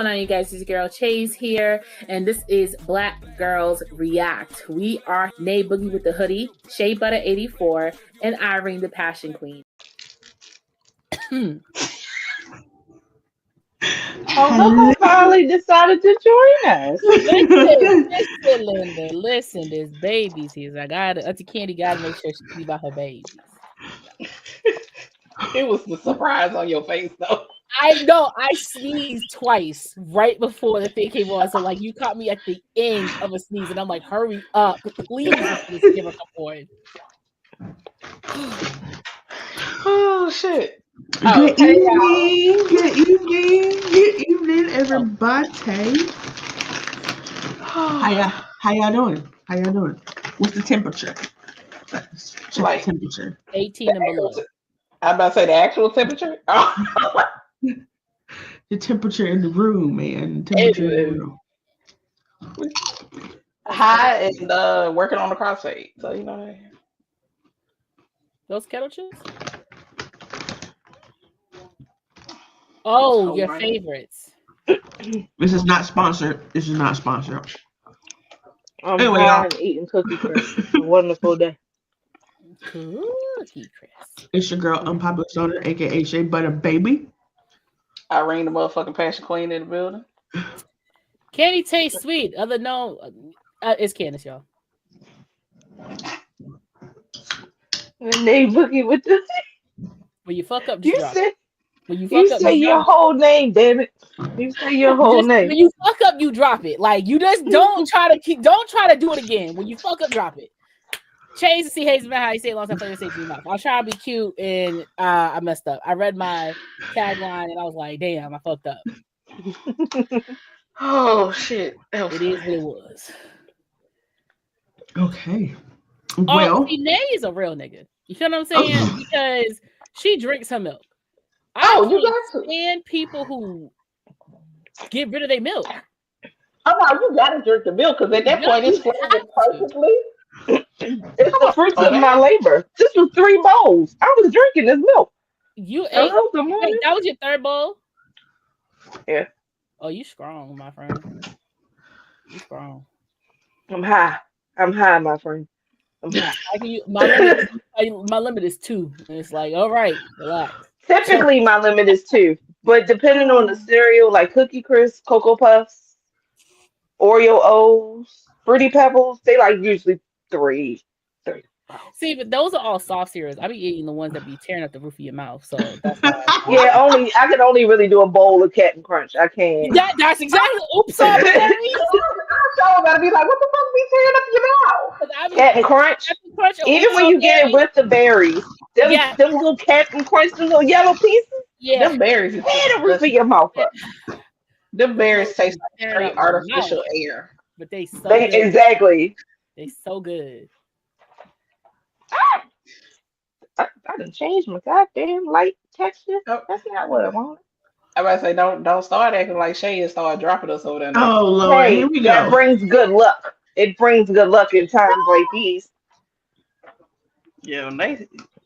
going on, you guys? It's your girl Chase here, and this is Black Girls React. We are Nay Boogie with the hoodie, Shea Butter 84, and Irene the Passion Queen. Oh, look who finally decided to join us. Listen, Linda, listen, there's babies here. I got Auntie Candy got to make sure she keep out her babies. It was the surprise on your face, though. I know I sneezed twice right before the thing came on. So, like, you caught me at the end of a sneeze, and I'm like, hurry up, please, this camera come on. Oh, shit. Good evening, everybody. How y'all doing? What's the temperature? Check Like, the temperature. 18 and below. I'm about to say the actual temperature. The temperature in the room, man. Temperature in the room. High and working on the crossfade. So you know. Those kettle chips? Oh, your favorites. This is not sponsored. I'm Anyway, high and eating Cookie Crisp. A wonderful day. Cookie Crisp. It's your girl, Unpopular Stoner, aka Shea Butter Baby. Irene, the motherfucking Passion Queen in the building. Candy tastes sweet. Other no, it's Candace, y'all. And they Boogie with the. When you fuck up, You just drop say it. When you you fuck up, say just your drop whole name, damn it. You say your it. whole name. When you fuck up, you drop it. Like, you just don't try to do it again. When you fuck up, drop it. Change to see Hayes about how you say it long time for say mouth. I was trying to be cute and I messed up. I read my tagline and I was like, damn, I fucked up. Oh shit. It is what it was. Okay. Well, see, Nay is a real nigga. You feel what I'm saying? Because she drinks her milk. You I got to. can't stand people who get rid of their milk. Oh no, you gotta drink the milk because at that point it's flavored perfectly. It's the fruits of my labor. This was 3 bowls. I was drinking this milk. You ate. Hello, good morning. Wait, that was your third bowl? Yeah. Oh, you strong, my friend. You strong. I'm high, my friend. I'm high. My limit is 2. And it's like, all right, relax. Typically, my limit is 2. But depending on the cereal, like Cookie Crisp, Cocoa Puffs, Oreo O's, Fruity Pebbles, they like usually 3. See, but those are all soft cereals. I be eating the ones that be tearing up the roof of your mouth. So that's why I can only really do a bowl of Captain Crunch. I can't. That's exactly. Oops, sorry. I'm gotta be like, what the fuck be tearing up your mouth? Captain Crunch. Even when you get it with the berries, them little Captain Crunch, them little yellow pieces. Yeah, them berries tear the roof of your mouth up. Them berries taste like very artificial air. But they so good. Exactly. They so good. I done changed my goddamn light texture. That's not what I want. I about to say, don't start acting like Shay and start dropping us over there. Oh Lord, here we go. That brings good luck. It brings good luck in times like these. Yeah,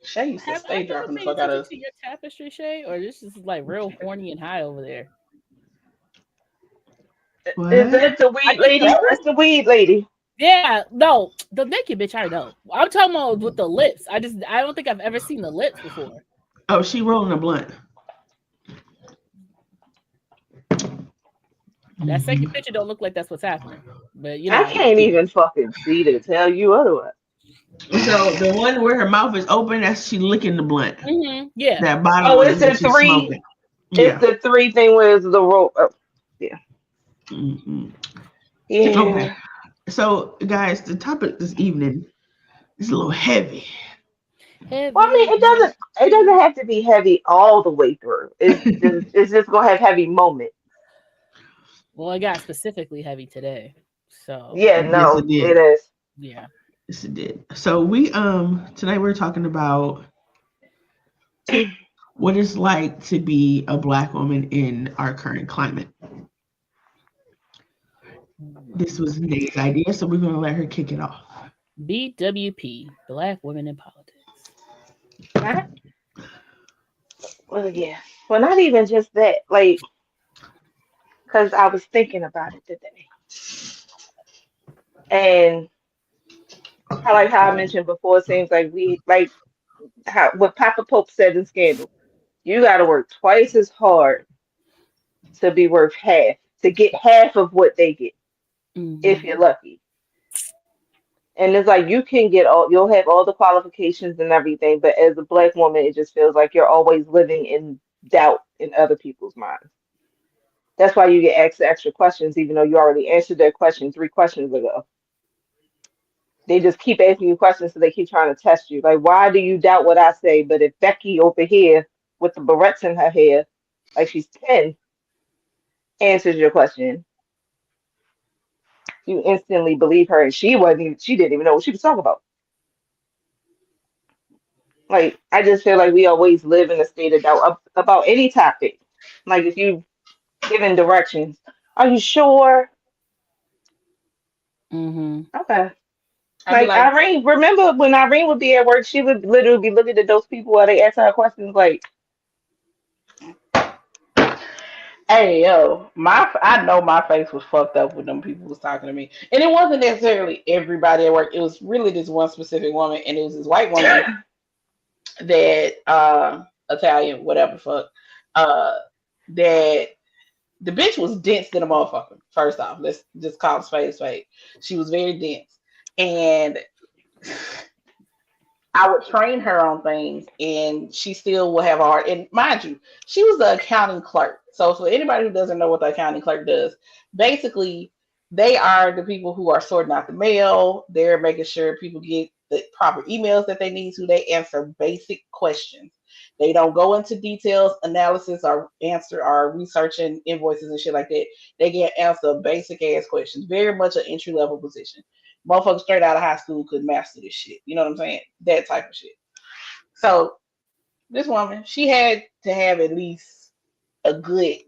Shay used to stay dropping the fuck out of us. Your tapestry, Shay, or this is like real horny and high over there. What? Is that the weed lady? That's the weed lady. Yeah, no, the naked bitch. I know. I'm talking about with the lips. I don't think I've ever seen the lips before. Oh, she rolling a blunt. That second picture don't look like that's what's happening. But you know, I can't even fucking see to tell you otherwise. So the one where her mouth is open, that's she licking the blunt. Mm-hmm. Yeah. That bottom. Oh, it's the 3. It's the 3 thing where it's the roll. Oh, yeah. Mm-hmm. Yeah. Okay. So, guys, the topic this evening is a little heavy. Well, I mean, it doesn't have to be heavy all the way through. It's just gonna have heavy moments. Well, it got specifically heavy today. So yeah, no, yes, it is. Yeah. Yes, it did. So we tonight we're talking about what it's like to be a Black woman in our current climate. This was Nate's idea, so we're gonna let her kick it off. BWP, Black Women in Politics. Well, yeah. Well, not even just that. Like, because I was thinking about it today. And I like how I mentioned before, it seems like we like how what Papa Pope said in Scandal. You gotta work twice as hard to be worth half, to get half of what they get, if Mhm. you're lucky. And it's like you can get all, you'll have all the qualifications and everything, but as a black woman, it just feels like you're always living in doubt in other people's minds. That's why you get asked the extra questions, even though you already answered their question 3 questions ago. They just keep asking you questions, so they keep trying to test you. Like, why do you doubt what I say? But if Becky over here with the barrettes in her hair, like she's 10, answers your question, you instantly believe her, and she didn't even know what she was talking about. Like, I just feel like we always live in a state of doubt about any topic. Like, if you given directions, are you sure? Mhm. Okay. I'd be Like like, Irene, remember when Irene would be at work, she would literally be looking at those people while they answer her questions. Like, hey yo, I know my face was fucked up when them people was talking to me, and it wasn't necessarily everybody at work. It was really this one specific woman, and it was this white woman that Italian, whatever fuck, uh, that the bitch was dense than a motherfucker. First off, let's just call it spade a spade. She was very dense, and I would train her on things, and she still will have a hard. And mind you, she was the accounting clerk. So for anybody who doesn't know what the accounting clerk does, basically they are the people who are sorting out the mail. They're making sure people get the proper emails that they need to. They answer basic questions. They don't go into details, analysis, or answer or researching invoices and shit like that. They can answer basic ass questions. Very much an entry level position. Motherfuckers straight out of high school could master this shit. You know what I'm saying? That type of shit. So this woman, she had to have at least a good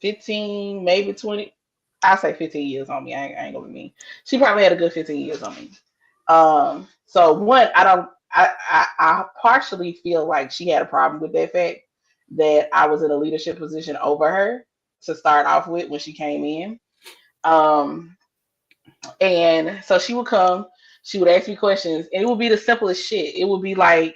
15, maybe 20. I say 15 years on me. I ain't gonna be mean. She probably had a good 15 years on me. So one, I don't. I partially feel like she had a problem with that fact that I was in a leadership position over her to start off with when she came in. Um, And so she would come, she would ask me questions, and it would be the simplest shit. It would be like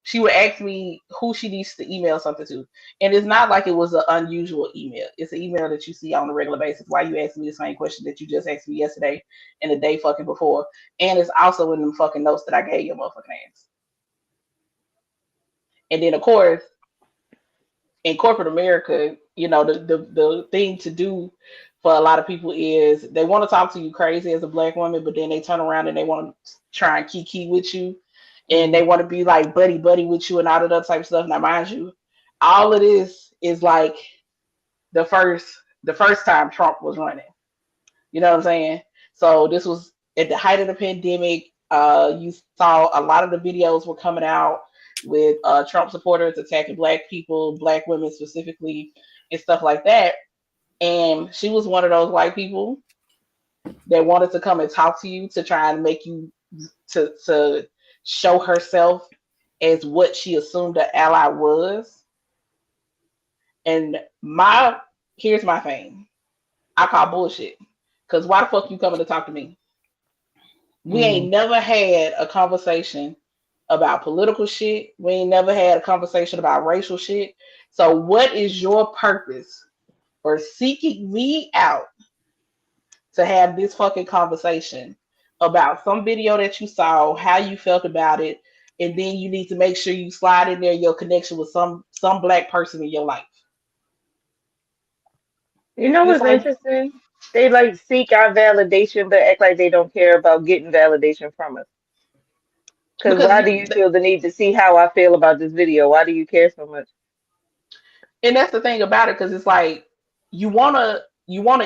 she would ask me who she needs to email something to. And it's not like it was an unusual email. It's an email that you see on a regular basis. Why you asking me the same question that you just asked me yesterday and the day fucking before. And it's also in them fucking notes that I gave your motherfucking ass. And then of course, in corporate America, you know, the thing to do for a lot of people is they want to talk to you crazy as a black woman, but then they turn around and they want to try and kiki with you, and they want to be like buddy buddy with you and all of that type of stuff. Now, mind you, all of this is like the first time Trump was running. You know what I'm saying? So this was at the height of the pandemic. You saw a lot of the videos were coming out with Trump supporters attacking black people, black women specifically, and stuff like that. And she was one of those white people that wanted to come and talk to you to try and make you to show herself as what she assumed the ally was. And here's my thing. I call bullshit. Cause why the fuck you coming to talk to me? We ain't never had a conversation about political shit. We ain't never had a conversation about racial shit. So what is your purpose for seeking me out to have this fucking conversation about some video that you saw, how you felt about it, and then you need to make sure you slide in there your connection with some black person in your life. you know It's what's like interesting? They like seek our validation, but act like they don't care about getting validation from us. Because because why do you feel the need to see how I feel about this video? Why do you care so much? and that's the thing about it, because it's like you wanna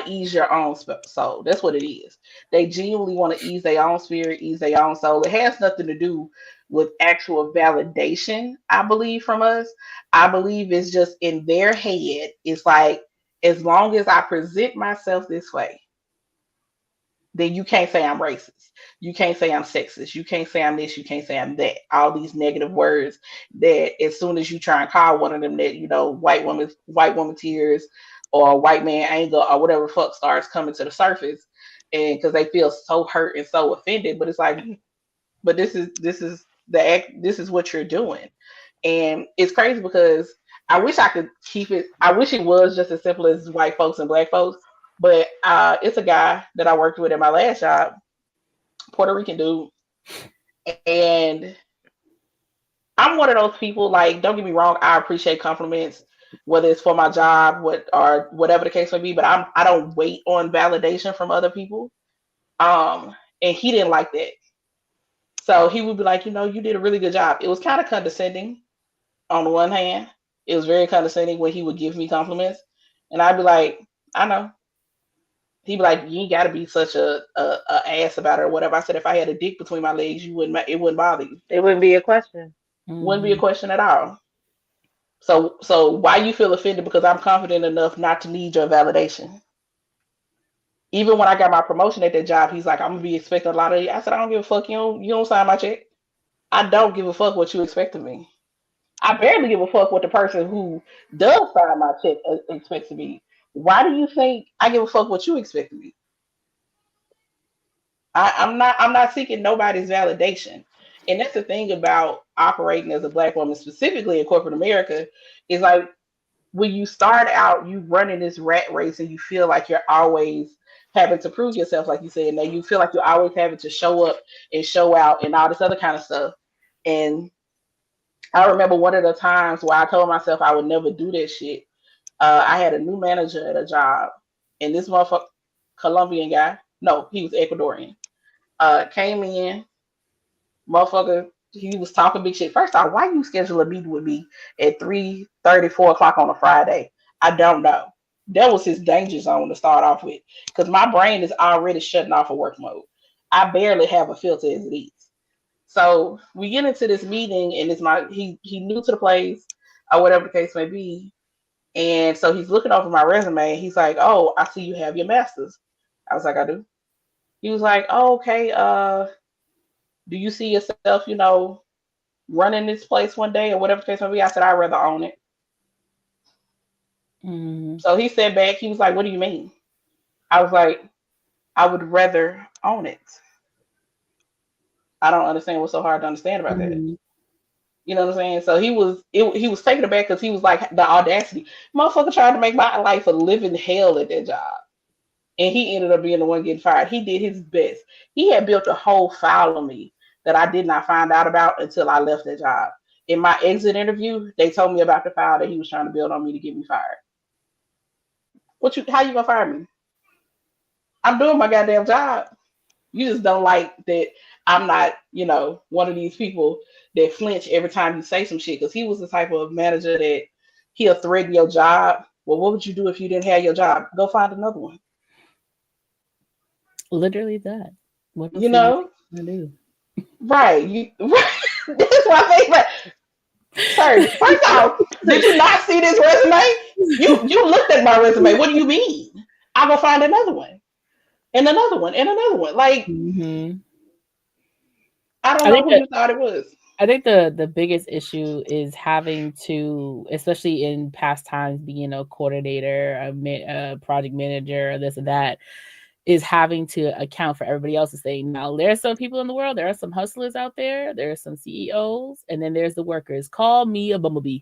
ease your own soul. That's what it is. They genuinely want to ease their own spirit, ease their own soul. It has nothing to do with actual validation, I believe, from us. I believe it's just in their head. It's like, as long as I present myself this way, then you can't say I'm racist. You can't say I'm sexist. You can't say I'm this. You can't say I'm that. All these negative words that as soon as you try and call one of them that, white woman tears, or white man anger or whatever fuck starts coming to the surface, and because they feel so hurt and so offended. But it's like, but this is the act. This is what you're doing, and it's crazy because I wish I could keep it. I wish it was just as simple as white folks and black folks. But it's a guy that I worked with at my last job, Puerto Rican dude, and I'm one of those people. Like, don't get me wrong, I appreciate compliments, whether it's for my job, or whatever the case may be. But I don't wait on validation from other people. And he didn't like that. So he would be like, you did a really good job. It was kind of condescending on the one hand. It was very condescending when he would give me compliments. And I'd be like, I know. He'd be like, you ain't got to be such a ass about it or whatever. I said, if I had a dick between my legs, it wouldn't bother you. It wouldn't be a question. Wouldn't be a question at all. So why you feel offended? Because I'm confident enough not to need your validation. Even when I got my promotion at that job, he's like, I'm gonna be expecting a lot of you. I said, I don't give a fuck. You don't sign my check. I don't give a fuck what you expect of me. I barely give a fuck what the person who does sign my check expects of me. Why do you think I give a fuck what you expect of me? I'm not seeking nobody's validation. And that's the thing about operating as a black woman, specifically in corporate America, is like when you start out, you running this rat race and you feel like you're always having to prove yourself, like you said, and then you feel like you're always having to show up and show out and all this other kind of stuff. And I remember one of the times where I told myself I would never do that shit. I had a new manager at a job, and this motherfucker, Colombian guy, no, he was Ecuadorian, came in, motherfucker, he was talking big shit. First off, why you schedule a meeting with me at 3:30, 4 o'clock on a Friday? I don't know. That was his danger zone to start off with, because my brain is already shutting off of work mode. I barely have a filter as it is. So we get into this meeting, and he new to the place or whatever the case may be. And so he's looking over my resume. He's like, "Oh, I see you have your master's." I was like, "I do." He was like, "Oh, okay. Do you see yourself, running this place one day or whatever the case may be?" I said, "I'd rather own it." Mm-hmm. So he said back, he was like, "What do you mean?" I was like, "I would rather own it." I don't understand what's so hard to understand about that. You know what I'm saying? So he was taken aback because he was like, the audacity. Motherfucker tried to make my life a living hell at that job. And he ended up being the one getting fired. He did his best. He had built a whole file on me that I did not find out about until I left that job. In my exit interview, they told me about the file that he was trying to build on me to get me fired. How you gonna fire me? I'm doing my goddamn job. You just don't like that I'm not, one of these people that flinch every time you say some shit. Because he was the type of manager that he'll threaten your job. Well, what would you do if you didn't have your job? Go find another one. Literally that. What else I do? Right. That's my favorite. Sir, first off, did you not see this resume? You looked at my resume. What do you mean? I'll go find another one. And another one. And another one. Like, I don't know who you thought it was. I think the biggest issue is having to, especially in past times, being a coordinator, a project manager, this and that, is having to account for everybody else's thing. Now, there are some people in the world, there are some hustlers out there, there are some CEOs, and then there's the workers. Call me a bumblebee.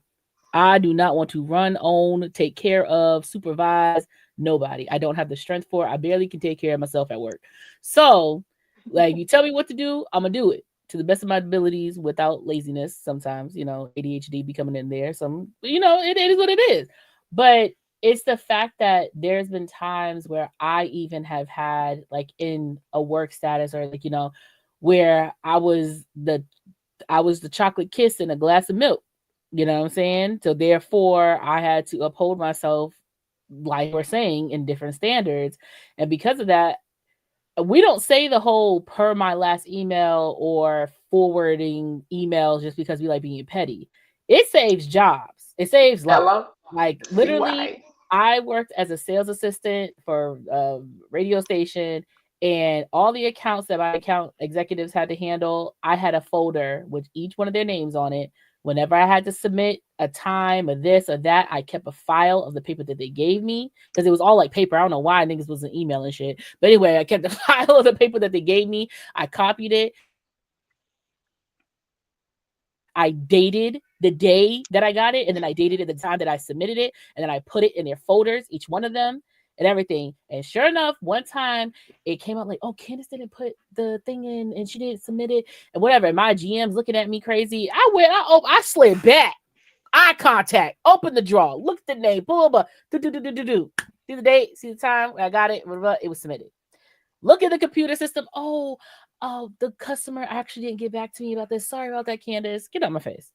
I do not want to run, own, take care of, supervise nobody. I don't have the strength for it. I barely can take care of myself at work. So, like, you tell me what to do, I'm going to do it to the best of my abilities without laziness. Sometimes, ADHD be coming in there. It is what it is. But it's the fact that there's been times where I even have had, like, in a work status or, like, where I was the chocolate kiss in a glass of milk. You know what I'm saying? So therefore, I had to uphold myself, like we're saying, in different standards. And because of that, we don't say the whole per my last email or forwarding emails just because we like being petty. It saves jobs. It saves lives. Hello? Like, literally, I worked as a sales assistant for a radio station, and all the accounts that my account executives had to handle, I had a folder with each one of their names on it Whenever I had to submit a time or this or that, I kept a file of the paper that they gave me because it was all like paper. I don't know why niggas wasn't email and shit. But anyway, I kept the file of the paper that they gave me. I copied it. I dated the day that I got it, and then I dated it the time that I submitted it, and then I put it in their folders, each one of them, and everything. And sure enough, one time it came out like, oh, Candace didn't put the thing in, and she didn't submit it, and whatever. And my GM's looking at me crazy. I slid back, eye contact, open the drawer, look at the name, blah blah blah, do. See the date, see the time, I got it. It was submitted. Look at the computer system. Oh, the customer actually didn't get back to me about this. Sorry about that, Candace. Get out my face.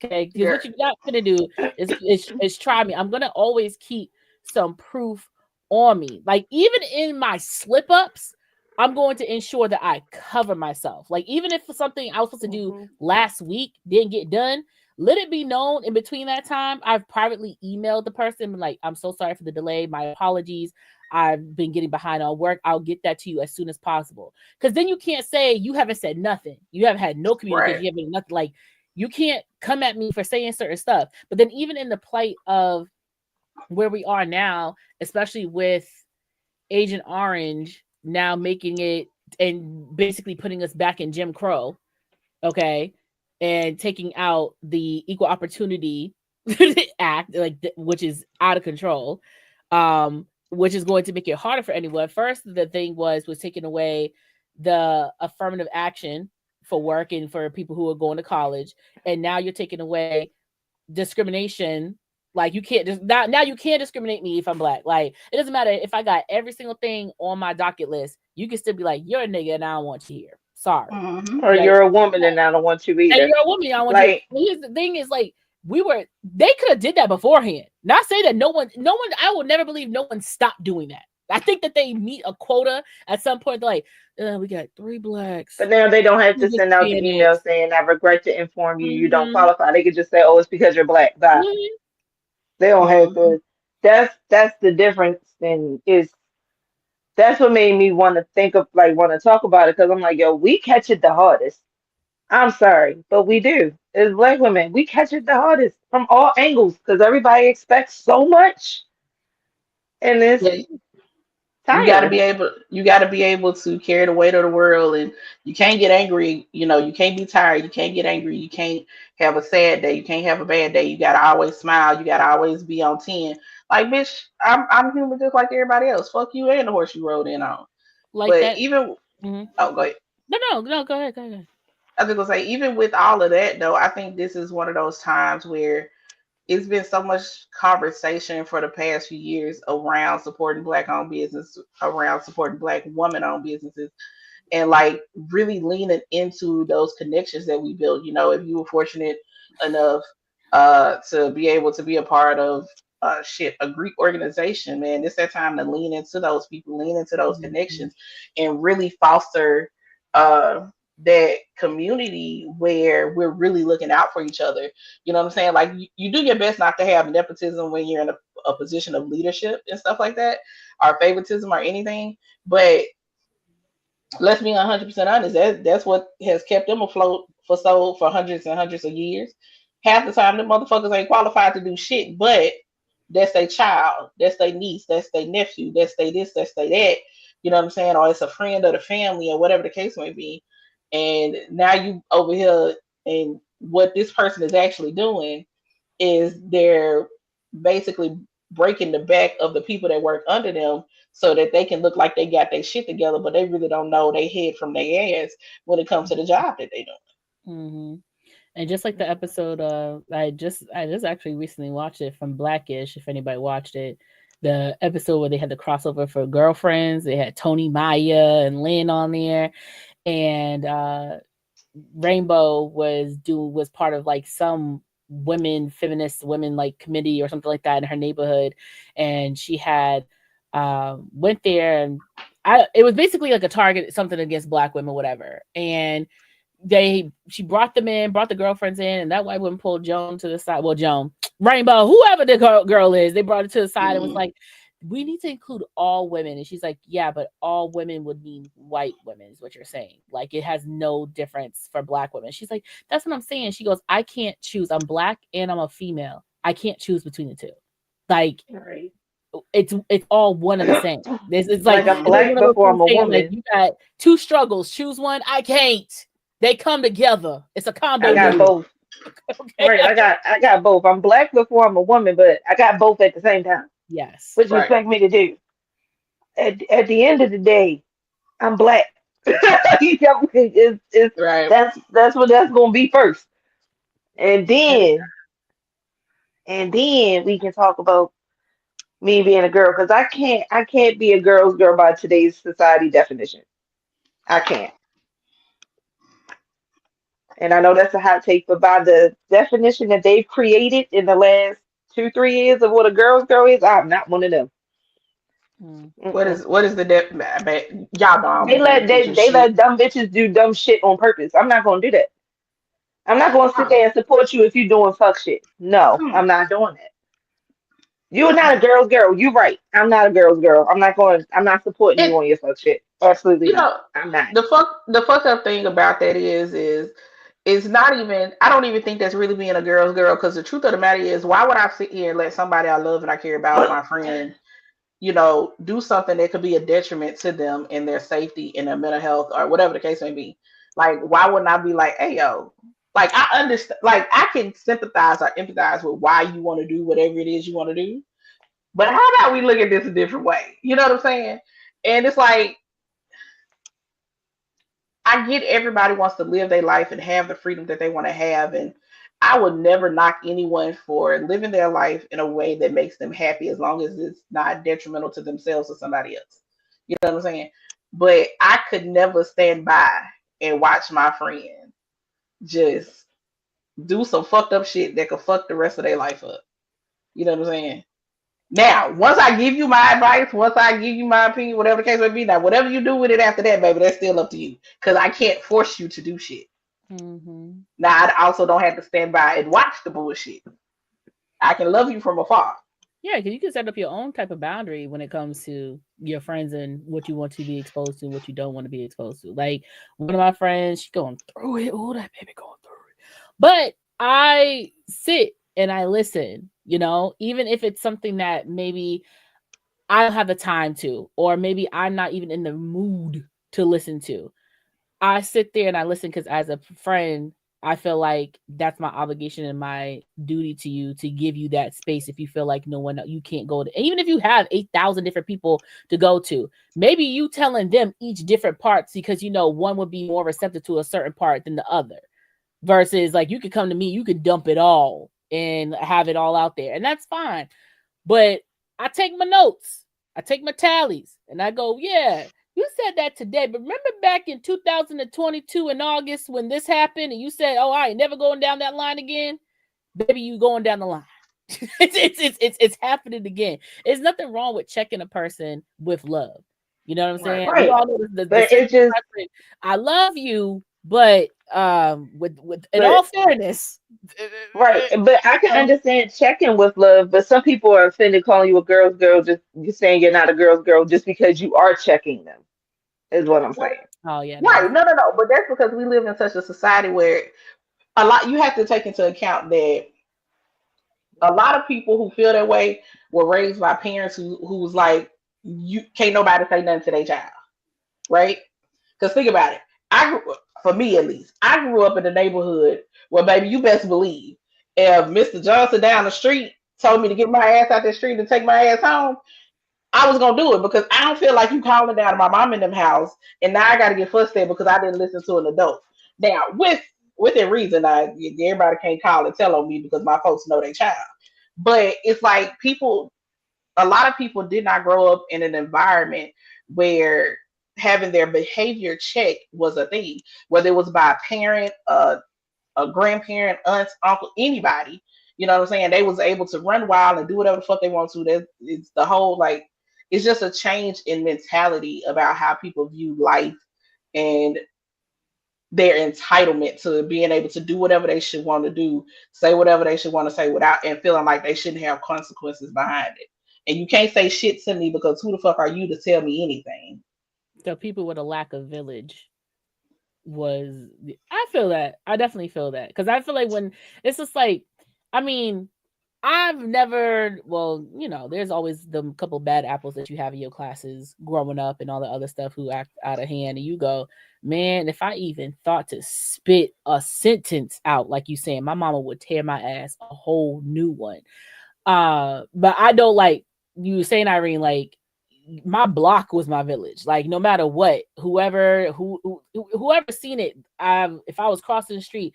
Okay, because what you got to do is try me. I'm gonna always keep some proof on me. Like even in my slip ups, I'm going to ensure that I cover myself. Like even if something I was supposed to do last week didn't get done, let it be known in between that time. I've privately emailed the person like, I'm so sorry for the delay. My apologies. I've been getting behind on work. I'll get that to you as soon as possible. Because then you can't say you haven't said nothing. You haven't had no communication. Right. You haven't nothing. Like you can't come at me for saying certain stuff. But then even in the plight of where we are now, especially with Agent Orange now making it and basically putting us back in Jim Crow, okay, and taking out the Equal Opportunity Act, like which is out of control. Which is going to make it harder for anyone. First, the thing was taking away the affirmative action for work and for people who are going to college. And now you're taking away discrimination. Like you can't just now you can't discriminate me if I'm black. Like it doesn't matter if I got every single thing on my docket list. You can still be like, you're a nigga and I don't want you here. Sorry. Mm-hmm. Or you're a woman and I don't want you either. And you're a woman, I don't want you. Here's the thing is like, they could have did that beforehand. Not say that no one, I will never believe no one stopped doing that. I think that they meet a quota at some point. They're like, we got 3 blacks. But now they don't have to send out the email saying, I regret to inform you, you don't qualify. They could just say, oh, it's because you're black. Bye. Mm-hmm. They don't have to. That's the difference. And that's what made me want to talk about it. Because I'm like, yo, we catch it the hardest. I'm sorry, but we do. As black women, we catch it the hardest from all angles because everybody expects so much, and it's you got to be able to carry the weight of the world, and you can't get angry. You know, you can't be tired. You can't get angry. You can't have a sad day. You can't have a bad day. You got to always smile. You got to always be on 10. Like, bitch, I'm human just like everybody else. Fuck you and the horse you rode in on. Like but that. Even oh, go ahead. No, go ahead. I was gonna say, even with all of that, though, I think this is one of those times where it's been so much conversation for the past few years around supporting Black-owned business, around supporting Black woman-owned businesses, and like really leaning into those connections that we built. You know, if you were fortunate enough to be able to be a part of a Greek organization, man, it's that time to lean into those people, lean into those connections, and really foster that community where we're really looking out for each other. You know what I'm saying? Like you do your best not to have nepotism when you're in a position of leadership and stuff like that, or favoritism or anything. But let's be 100% honest. That's what has kept them afloat for hundreds and hundreds of years. Half the time, the motherfuckers ain't qualified to do shit, but that's their child, that's their niece, that's their nephew, that's their this, that's their that. You know what I'm saying? Or it's a friend of the family or whatever the case may be. And now you over here, and what this person is actually doing is they're basically breaking the back of the people that work under them so that they can look like they got their shit together, but they really don't know their head from their ass when it comes to the job that they do. Mm-hmm. And just like the episode, I just actually recently watched it from Blackish. If anybody watched it, the episode where they had the crossover for Girlfriends, they had Tony Maya and Lynn on there. And Rainbow was part of like some feminist women like committee or something like that in her neighborhood, and she had went there, and it was basically like a target, something against Black women, whatever. And she brought the girlfriends in, and that white woman pulled Joan to the side. Well, Joan, Rainbow, whoever the girl is, they brought her to the side and was like, we need to include all women. And she's like, yeah, but all women would mean white women is what you're saying. Like it has no difference for black women. She's like, that's what I'm saying. She goes, I can't choose. I'm black and I'm a female. I can't choose between the two. Like Right. it's all one and the same. This is like I'm black before I'm a woman. Like you got two struggles. Choose one. I can't. They come together. It's a combo. I got both. Okay? Right. I got both. I'm black before I'm a woman, but I got both at the same time. Yes. What you expect me to do? At the end of the day, I'm black. It's Right. that's what that's gonna be first. And then we can talk about me being a girl, because I can't be a girl's girl by today's society definition. I can't. And I know that's a hot take, but by the definition that they've created in the last 2-3 years of what a girl's girl is, I'm not one of them. What is the y'all know They let dumb bitches do dumb shit on purpose. I'm not gonna do that. I'm not gonna sit there and support you if you're doing fuck shit. No, I'm not doing that. You're not a girl's girl. You're right. I'm not a girl's girl. I'm not supporting you on your fuck shit. Absolutely not. I'm not. The fuck up thing about that is it's not even, I don't even think that's really being a girl's girl, because the truth of the matter is, why would I sit here and let somebody I love and I care about, my friend, do something that could be a detriment to them and their safety and their mental health or whatever the case may be? Like, why wouldn't I be like, hey, yo, like, I understand, like, I can sympathize or empathize with why you want to do whatever it is you want to do. But how about we look at this a different way? You know what I'm saying? And it's like, I get everybody wants to live their life and have the freedom that they want to have. And I would never knock anyone for living their life in a way that makes them happy, as long as it's not detrimental to themselves or somebody else. You know what I'm saying? But I could never stand by and watch my friend just do some fucked up shit that could fuck the rest of their life up. You know what I'm saying? Now, once I give you my advice, once I give you my opinion, whatever the case may be, now whatever you do with it after that, baby, that's still up to you. Because I can't force you to do shit. Mm-hmm. Now, I also don't have to stand by and watch the bullshit. I can love you from afar. Yeah, because you can set up your own type of boundary when it comes to your friends and what you want to be exposed to, what you don't want to be exposed to. Like one of my friends, she's going through it. Oh, that baby going through it. But I sit and I listen, even if it's something that maybe I don't have the time to, or maybe I'm not even in the mood to listen to. I sit there and I listen because as a friend, I feel like that's my obligation and my duty to you to give you that space. If you feel like you can't go to, even if you have 8,000 different people to go to, maybe you telling them each different parts because one would be more receptive to a certain part than the other, versus like you could come to me, you could dump it all and have it all out there, and that's fine. But I take my notes, I take my tallies, and I go, yeah. You said that today, but remember back in 2022 in August when this happened and you said, oh, I ain't never going down that line again? Baby, you going down the line. it's happening again. There's nothing wrong with checking a person with love. You know what I'm saying? Right. We all know it's just, I love you, but with in all fairness. Right. But I can understand checking with love, but some people are offended calling you a girl's girl, just you saying you're not a girl's girl just because you are checking them. Is what I'm saying. Oh yeah. Right. No. But that's because we live in such a society where you have to take into account that a lot of people who feel that way were raised by parents who's like, you can't nobody say nothing to their child. Right? Because think about it. For me at least, I grew up in the neighborhood where, baby, you best believe if Mr. Johnson down the street told me to get my ass out the street and take my ass home, I was gonna do it, because I don't feel like you calling down to my mom in them house and now I gotta get frustrated because I didn't listen to an adult. Now, within reason, everybody can't call and tell on me because my folks know their child. But it's like a lot of people did not grow up in an environment where having their behavior checked was a thing, whether it was by a parent, a grandparent, aunt, uncle, anybody. You know what I'm saying? They was able to run wild and do whatever the fuck they want to. It's the whole, like, it's just a change in mentality about how people view life and their entitlement to being able to do whatever they should want to do, say whatever they should want to say without and feeling like they shouldn't have consequences behind it. And you can't say shit to me because who the fuck are you to tell me anything? The people with a lack of village I feel that. I definitely feel that. Because I feel like when it's just like, I mean, I've never, well, there's always the couple bad apples that you have in your classes growing up and all the other stuff who act out of hand. And you go, man, if I even thought to spit a sentence out, like you saying, my mama would tear my ass a whole new one. But I don't, like you saying, Irene, like my block was my village. Like no matter what, whoever seen it, if I was crossing the street,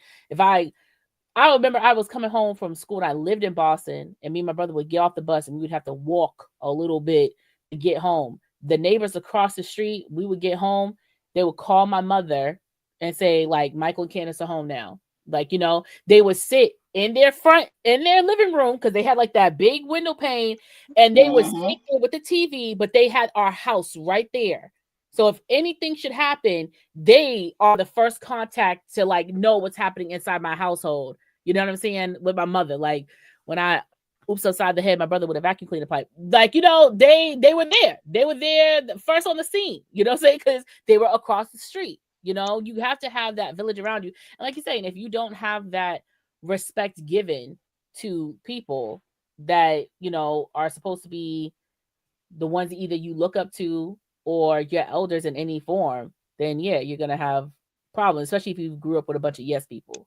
I remember I was coming home from school and I lived in Boston, and me and my brother would get off the bus and we would have to walk a little bit to get home. The neighbors across the street, we would get home, they would call my mother and say, like, Michael and Candace are home now. Like, they would sit in their living room because they had like that big window pane, and they would sit there with the TV, but they had our house right there. So if anything should happen, they are the first contact to like know what's happening inside my household. You know what I'm saying? With my mother, like when I oops upside the head, my brother would have vacuum cleaned the pipe. Like, they were there. They were there first on the scene, you know what I'm saying? Because they were across the street. You have to have that village around you. And like you're saying, if you don't have that respect given to people that, are supposed to be the ones that either you look up to or your elders in any form, then yeah, you're going to have problems, especially if you grew up with a bunch of yes people.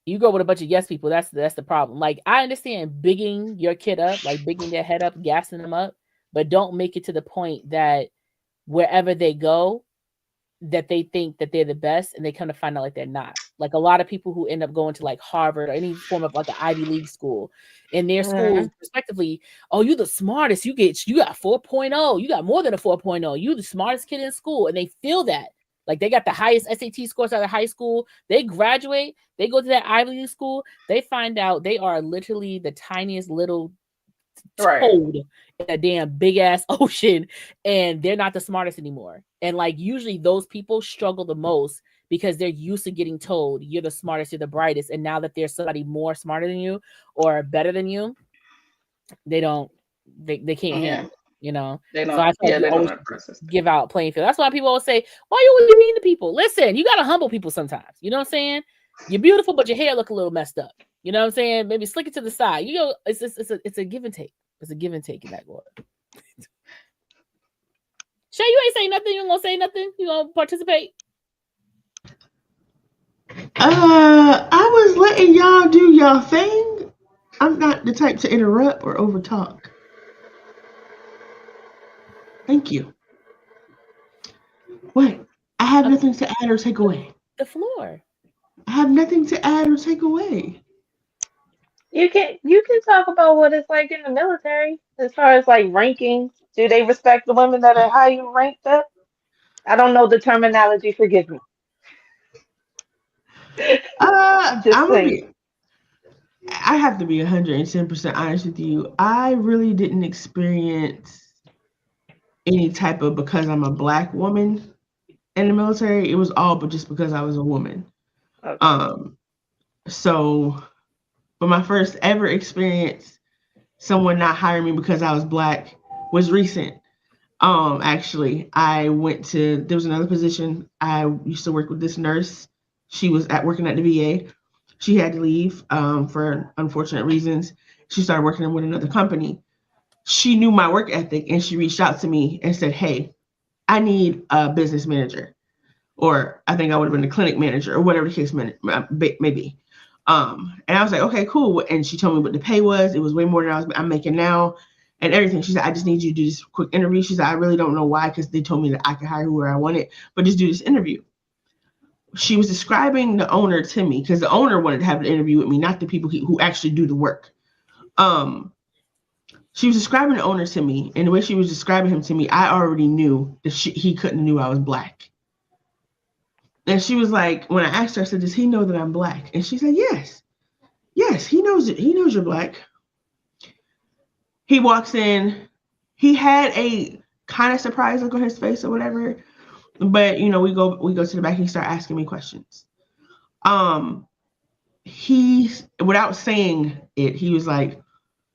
You grow up with a bunch of yes people, that's the problem. Like, I understand bigging your kid up, like bigging their head up, gassing them up, but don't make it to the point that wherever they go, that they think that they're the best and they kind of find out like they're not. Like a lot of people who end up going to like Harvard or any form of like an Ivy League school, in their schools respectively, oh, you're the smartest, you got 4.0, you got more than a 4.0, you the smartest kid in school, and they feel that like they got the highest SAT scores out of high school. They graduate, they go to that Ivy League school, they find out they are literally the tiniest little toad in a damn big ass ocean, and they're not the smartest anymore. And like usually those people struggle the most because they're used to getting told you're the smartest, you're the brightest, and now that there's somebody more smarter than you or better than you, they can't handle it, They don't, so I they don't give out playing field. That's why people always say, why you always mean to people? Listen, you gotta humble people sometimes. You know what I'm saying? You're beautiful, but your hair look a little messed up. You know what I'm saying? Maybe slick it to the side. It's a give and take. It's a give and take in that order. Shay, you ain't saying nothing. You ain't gonna say nothing. You gonna participate? I was letting y'all do y'all thing. I'm not the type to interrupt or overtalk. Thank you. What? I have nothing to add or take away. The floor. I have nothing to add or take away. You can talk about what it's like in the military as far as like rankings. Do they respect the women that are higher ranked up? I don't know the terminology. Forgive me. I have to be 110% honest with you. I really didn't experience any type of because I'm a Black woman in the military. It was all but just because I was a woman. Okay. So, but my first ever experience, someone not hiring me because I was Black, was recent. Actually, there was another position. I used to work with this nurse. She was working at the VA. She had to leave for unfortunate reasons. She started working with another company. She knew my work ethic and she reached out to me and said, hey, I need a business manager. Or I think I would have been a clinic manager or whatever the case may be. And I was like, okay, cool. And she told me what the pay was. It was way more than I'm making now and everything. She said, I just need you to do this quick interview. She said, I really don't know why, because they told me that I could hire whoever I wanted, but just do this interview. She was describing the owner to me because the owner wanted to have an interview with me, not the people who actually do the work. She was describing the owner to me, and the way she was describing him to me, I already knew that he couldn't have knew I was Black. And she was like, when I asked her, I said, does he know that I'm Black? And she said, yes. Yes, he knows it. He knows you're Black. He walks in. He had a kind of surprise look on his face or whatever. But, we go to the back and he started asking me questions. He, without saying it, he was like,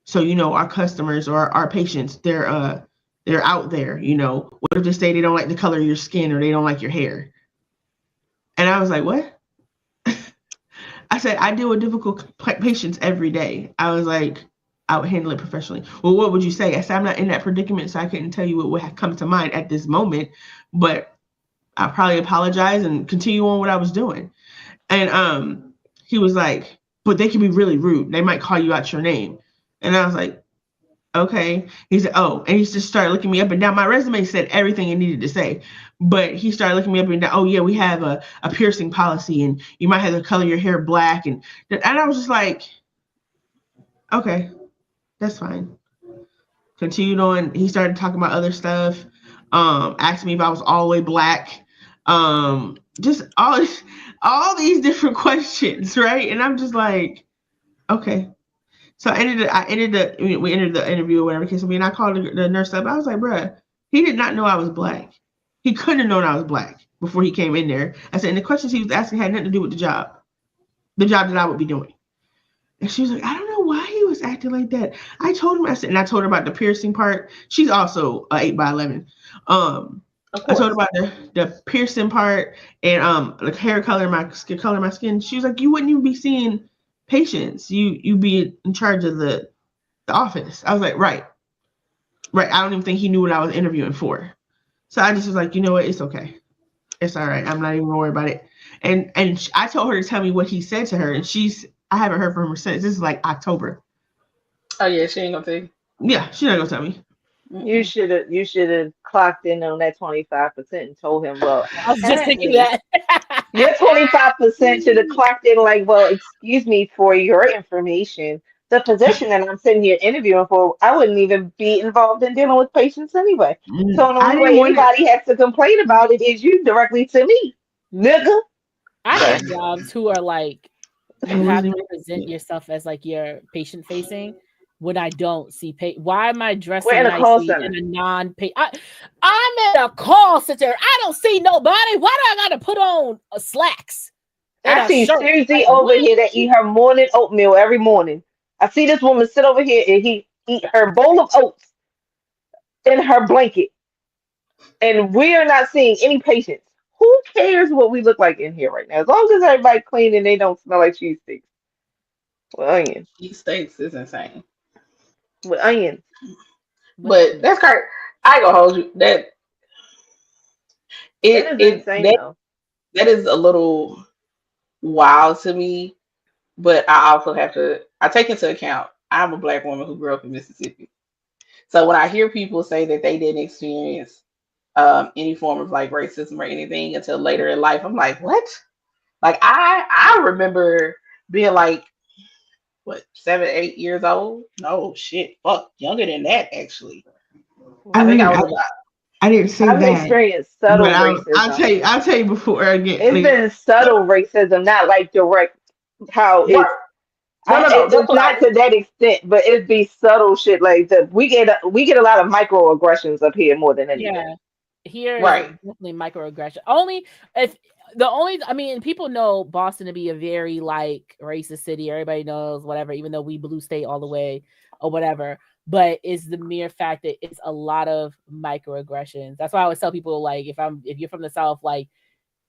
So, you know, our customers or our patients, they're out there, you know. What if they say they don't like the color of your skin or they don't like your hair? And I was like, what? I said, I deal with difficult patients every day. I was like, I would handle it professionally. Well, what would you say? I said, I'm not in that predicament, so I couldn't tell you what would come to mind at this moment, but I'll probably apologize and continue on what I was doing. And he was like, but they can be really rude. They might call you out your name. And I was like, okay. He said, oh, and he just started looking me up and down. My resume said everything it needed to say, but he started looking me up and down. Oh yeah, we have a piercing policy, and you might have to color your hair black, and I was just like, okay, that's fine. Continued on. He started talking about other stuff. Asked me if I was all the way black. Just all these different questions, right? And I'm just like, okay. So we entered the interview or whatever case. And I called the nurse up. I was like, bruh, he did not know I was black. He couldn't have known I was black before he came in there. I said, and the questions he was asking had nothing to do with the job that I would be doing. And she was like, I don't know why he was acting like that. I told him, and I told her about the piercing part. She's also 8'11". I told her about the piercing part and the hair color, my skin. She was like, you wouldn't even be seeing patients. You be in charge of the office. I was like, right. I don't even think he knew what I was interviewing for. So I just was like, you know what? It's okay. It's all right. I'm not even worried about it. And I told her to tell me what he said to her, and I haven't heard from her since. This is like October. Oh yeah, she ain't gonna tell you. Yeah, she's not gonna tell me. You should have clocked in on that 25% and told him, well, I was just thinking that. your 25% should have clocked in like, well, excuse me, for your information, the position that I'm sitting here interviewing for, I wouldn't even be involved in dealing with patients anyway. So the only way anybody has to complain about it is you directly to me, nigga. I have jobs who are like, you have to present yourself as like you're patient facing. When I don't see why am I dressing nicely in a non-patient? I'm at a call center. I don't see nobody. Why do I gotta put on slacks? I see Susie over here that eat her morning oatmeal every morning. I see this woman sit over here and he eat her bowl of oats in her blanket. And we are not seeing any patients. Who cares what we look like in here right now? As long as everybody clean and they don't smell like cheese sticks. With onions. Cheese sticks is insane. With onions. But that's correct. I ain't gonna hold you. That is insane, that is a little wild to me. But I also have to take into account I'm a black woman who grew up in Mississippi. So when I hear people say that they didn't experience any form of like racism or anything until later in life, I'm like, what? Like I remember being like, what, 7, 8 years old? No shit, fuck, younger than that actually. I didn't say I've that. I've experienced subtle racism. I'll tell you before again. It's been subtle racism, not like direct. How it's not to that extent, but it'd be subtle shit like that. We get a lot of microaggressions up here more than anything. Yeah, here definitely microaggression. I mean, people know Boston to be a very like racist city. Everybody knows whatever, even though we blue state all the way or whatever. But it's the mere fact that it's a lot of microaggressions. That's why I always tell people, like, if you're from the South, like,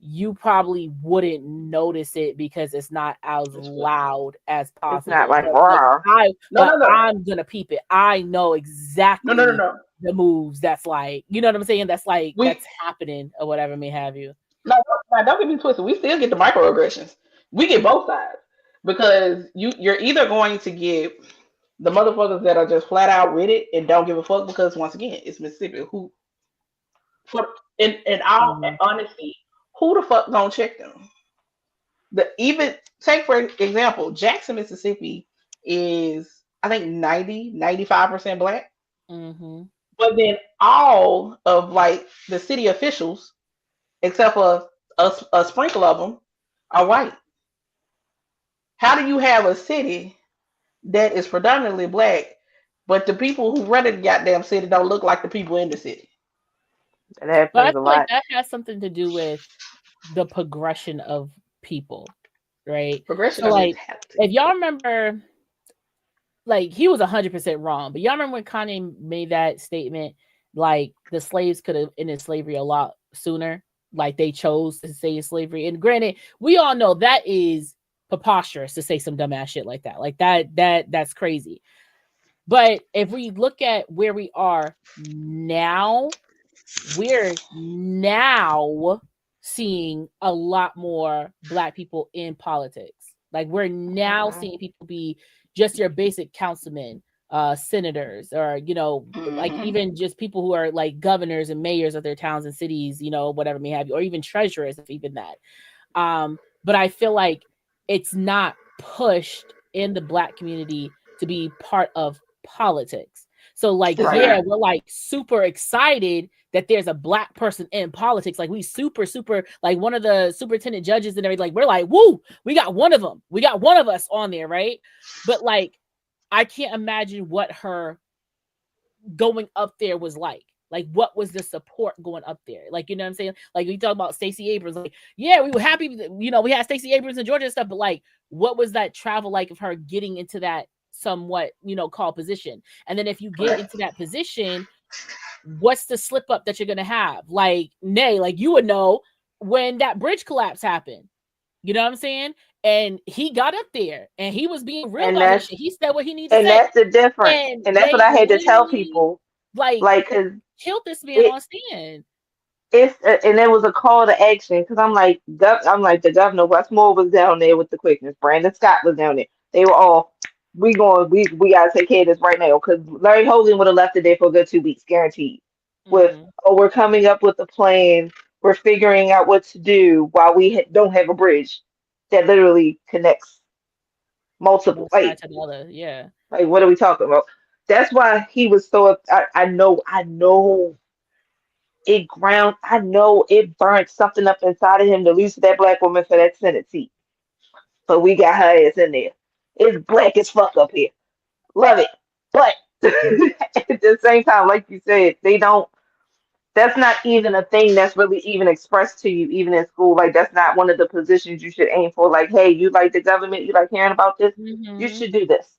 you probably wouldn't notice it because it's not as loud as possible. It's not like, I'm gonna peep it. I know exactly the moves that's like, you know what I'm saying? That's like that's happening or whatever may have you. No, don't get me twisted. We still get the microaggressions. We get both sides because you're either going to get the motherfuckers that are just flat out with it and don't give a fuck because once again it's Mississippi. In all honesty, who the fuck gonna check them? Even take for example, Jackson, Mississippi is I think 95% black. Mm-hmm. But then all of like the city officials, except for a sprinkle of them, are white. How do you have a city that is predominantly black, but the people who run the goddamn city don't look like the people in the city? But I feel like that has something to do with the progression of people, right? Progression. So, like, if y'all remember, like he was 100% wrong. But y'all remember when Kanye made that statement, like the slaves could have ended slavery a lot sooner. Like they chose to stay in slavery. And granted, we all know that is preposterous to say some dumbass shit like that. Like that's crazy. But if we look at where we are now, we're now seeing a lot more Black people in politics. Like we're now seeing people be just your basic councilmen, senators, or like even just people who are like governors and mayors of their towns and cities, whatever may have you, or even treasurers, if even that. But I feel like it's not pushed in the Black community to be part of politics. So like, yeah, we're like super excited that there's a Black person in politics. Like we super, like one of the superintendent judges and everything, like we're like, woo, we got one of them. We got one of us on there, right? But like, I can't imagine what her going up there was like. Like, what was the support going up there? Like, you know what I'm saying? Like, we talk about Stacey Abrams. Like, yeah, we were happy, we had Stacey Abrams in Georgia and stuff, but like, what was that travel like of her getting into that somewhat, called position? And then if you get into that position, what's the slip up that you're going to have? Like, Nay, like you would know when that bridge collapse happened. You know what I'm saying? And he got up there and he was being real about his shit. He said what he needed to say. And that's the difference. And that's what I had to tell people. Like cause killed this man on stand. And there was a call to action because I'm like the governor Westmore was down there with the quickness. Brandon Scott was down there. They were all we gotta take care of this right now because Larry Hogan would have left it there for a good 2 weeks guaranteed. With we're coming up with a plan. We're figuring out what to do while we don't have a bridge that literally connects multiple. Like, yeah. Like, what are we talking about? That's why he was so. I know it ground. I know it burnt something up inside of him to lose to that Black woman for that Senate seat. But we got her ass in there. It's Black as fuck up here. Love it. But at the same time, like you said, they don't. That's not even a thing that's really even expressed to you, even in school. Like, that's not one of the positions you should aim for. Like, hey, you like the government? You like hearing about this? You should do this.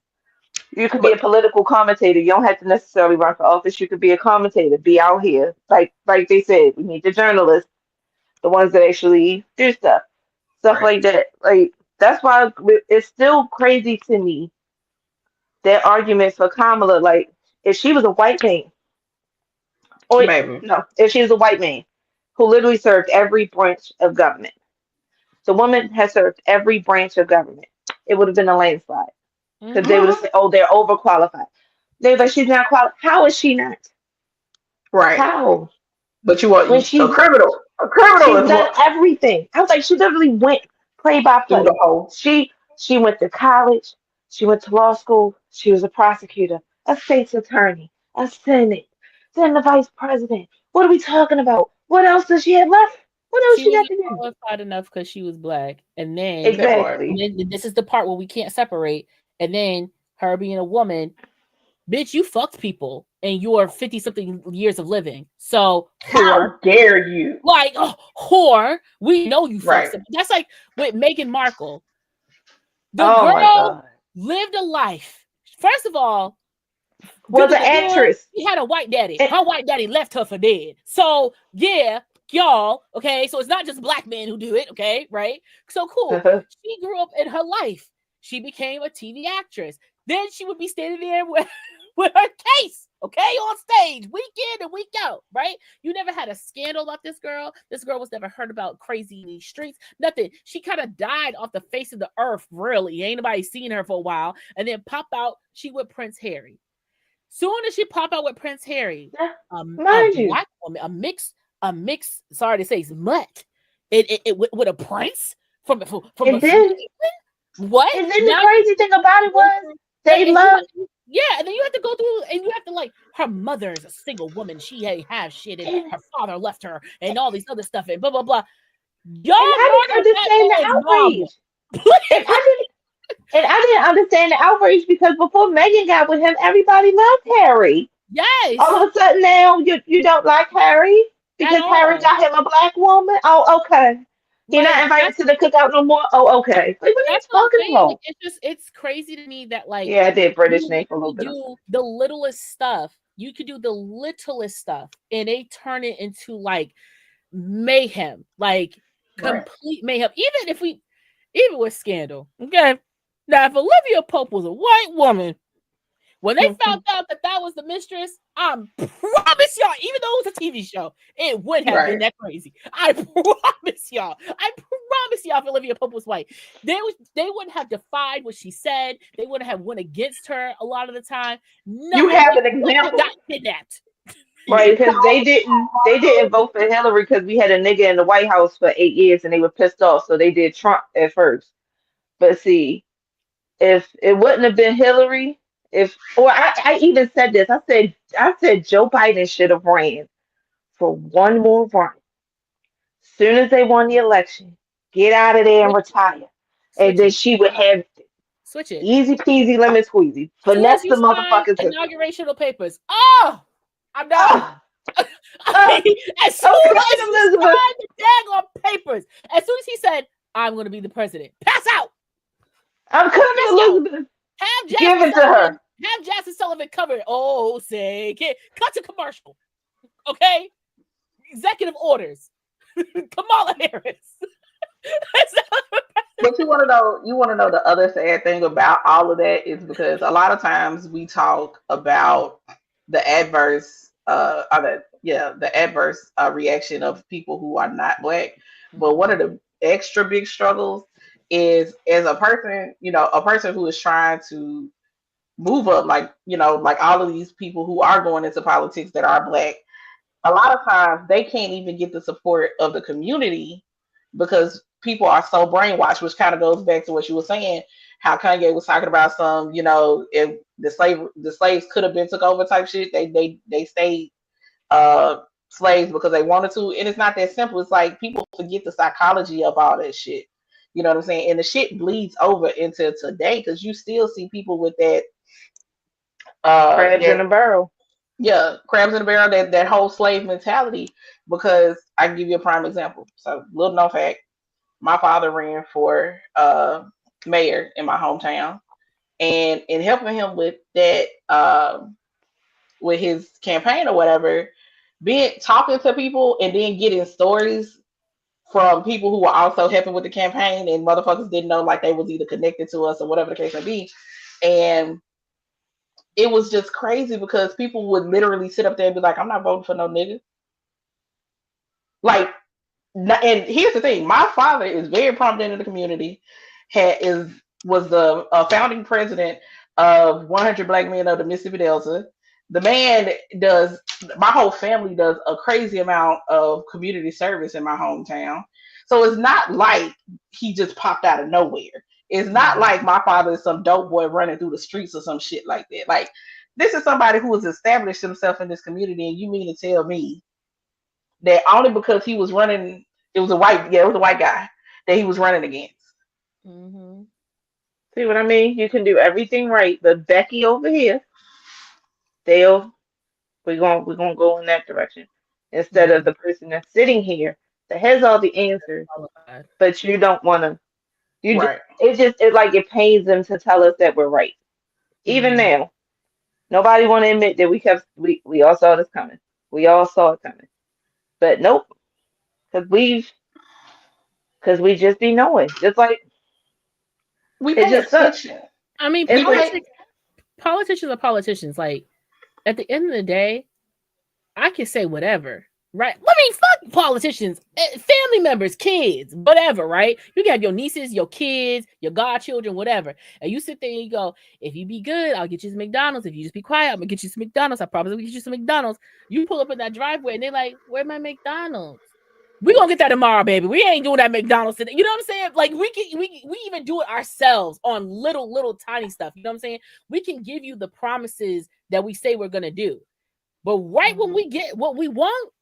You could be a political commentator. You don't have to necessarily run for office. You could be a commentator. Be out here. Like they said, we need the journalists, the ones that actually do stuff like that. Like, that's why it's still crazy to me, that argument for Kamala. Like, if she was a white man, if she was a white man who literally served every branch of government, the woman has served every branch of government, it would have been a landslide. Because they would have said, oh, they're overqualified. They're like, she's not qualified. How is she not? Right. How? But you want a criminal. A criminal. She's done everything. I was like, she literally went play by play. She went to college. She went to law school. She was a prosecutor, a state's attorney, a senate, then the vice president. What are we talking about? What else does she have left? What else she got to do? Qualified enough because she was Black, and then this is the part where we can't separate. And then her being a woman, bitch, you fucked people and you're 50-something years of living. So how dare you? Like, whore, we know you fucked them. That's like with Meghan Markle. The girl lived a life. First of all, was an actress. She had a white daddy. Her white daddy left her for dead. So yeah, y'all, okay? So it's not just Black men who do it, okay? Right? So cool. She grew up in her life. She became a TV actress. Then she would be standing there with her case, okay, on stage, week in and week out, right? You never had a scandal about this girl. This girl was never heard about crazy in these streets, nothing. She kind of died off the face of the earth, really. Ain't nobody seen her for a while. And then pop out, she with Prince Harry. Soon as she pop out with Prince Harry, a Black woman, a mix, sorry to say, is mutt. It with a prince from what? And then the crazy thing about it was they loved. Yeah, and then you have to go through, and you have to like, her mother is a single woman. She ain't have shit, and her father left her, and all these other stuff, and blah blah blah. Y'all I didn't understand the outrage. And I didn't understand the outrage because before Meghan got with him, everybody loved Harry. Yes. All of a sudden now you don't like Harry because Harry got him a Black woman. Oh, okay. He not invited to the cookout no more. Oh, okay. Like, what are you That's what I'm talking saying. about? Like, it's crazy to me that like Yeah, I did British you name for a literally little bit. do the littlest stuff. You could do the littlest stuff, and they turn it into like mayhem, like complete mayhem. Even with Scandal, okay. Now, if Olivia Pope was a white woman, when they found out that that was the mistress, I promise y'all, even though it was a TV show, it would have been that crazy. I promise y'all. If Olivia Pope was white, they wouldn't have defied what she said. They wouldn't have went against her a lot of the time. You have an example? Got kidnapped. Right, because they didn't vote for Hillary because we had a nigga in the White House for 8 years and they were pissed off, so they did Trump at first. But see, if it wouldn't have been Hillary, I even said this, I said Joe Biden should have ran for one more run. Soon as they won the election, get out of there and retire. And then she would have switch it. Easy peasy lemon squeezy. Finesse the motherfuckers. Inaugurational papers. Oh, I'm done. As soon as he signed the daggone papers, as soon as he said, "I'm going to be the president," pass out. I'm coming, Elizabeth. Give it to her. Have Jasmine Sullivan covered. Oh, say, cut to commercial. Okay, executive orders. Kamala Harris. But you want to know the other sad thing about all of that is because a lot of times we talk about the adverse reaction of people who are not Black. But one of the extra big struggles is as a person who is trying to move up, like all of these people who are going into politics that are Black, a lot of times they can't even get the support of the community because people are so brainwashed, which kind of goes back to what you were saying, how Kanye was talking about some, if the slaves could have been took over type shit, they stayed slaves because they wanted to. And it's not that simple. It's like people forget the psychology of all that shit. You know what I'm saying? And the shit bleeds over into today because you still see people with that crabs in a barrel. Yeah, crabs in a barrel, that whole slave mentality. Because I can give you a prime example. So, little known fact, my father ran for mayor in my hometown, and in helping him with that, with his campaign or whatever, talking to people and then getting stories from people who were also helping with the campaign, and motherfuckers didn't know, like, they was either connected to us or whatever the case may be, and it was just crazy because people would literally sit up there and be like, "I'm not voting for no nigga." Like, and here's the thing: my father is very prominent in the community. Was the founding president of 100 Black Men of the Mississippi Delta. The man does. My whole family does a crazy amount of community service in my hometown. So it's not like he just popped out of nowhere. It's not like my father is some dope boy running through the streets or some shit like that. Like, this is somebody who has established himself in this community, and you mean to tell me that only because he was running, it was a white guy that he was running against. Mm-hmm. See what I mean? You can do everything right, but Becky over here, we're gonna go in that direction instead of the person that's sitting here that has all the answers, but you don't want to. Right. It pains them to tell us that we're right. Even now, nobody want to admit that we all saw this coming. We all saw it coming, but nope, because we just be knowing, just like we pay attention. I mean, politicians are politicians. Like, at the end of the day, I can say whatever. Right? I mean, fuck politicians, family members, kids, whatever, right? You can have your nieces, your kids, your godchildren, whatever. And you sit there and you go, if you be good, I'll get you some McDonald's. If you just be quiet, I'm going to get you some McDonald's. I promise I'll get you some McDonald's. You pull up in that driveway and they're like, where's my McDonald's? We're going to get that tomorrow, baby. We ain't doing that McDonald's today. You know what I'm saying? Like, we even do it ourselves on little tiny stuff. You know what I'm saying? We can give you the promises that we say we're going to do. But when we get what we want,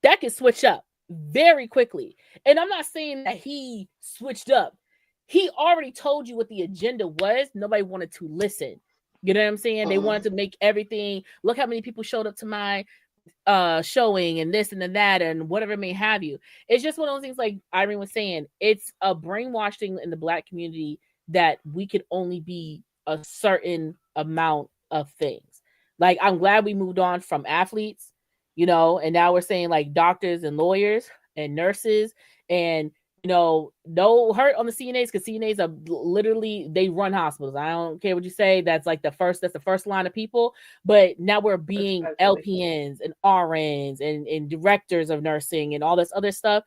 that can switch up very quickly. And I'm not saying that he switched up. He already told you what the agenda was. Nobody wanted to listen. You know what I'm saying? They wanted to make everything. Look how many people showed up to my showing and this and then that and whatever may have you. It's just one of those things like Irene was saying, it's a brainwashing in the Black community that we could only be a certain amount of things. Like, I'm glad we moved on from athletes, and now we're saying like doctors and lawyers and nurses, and no hurt on the CNAs, because CNAs are literally, they run hospitals. I don't care what you say. That's the first line of people. But now we're being LPNs and RNs and directors of nursing and all this other stuff.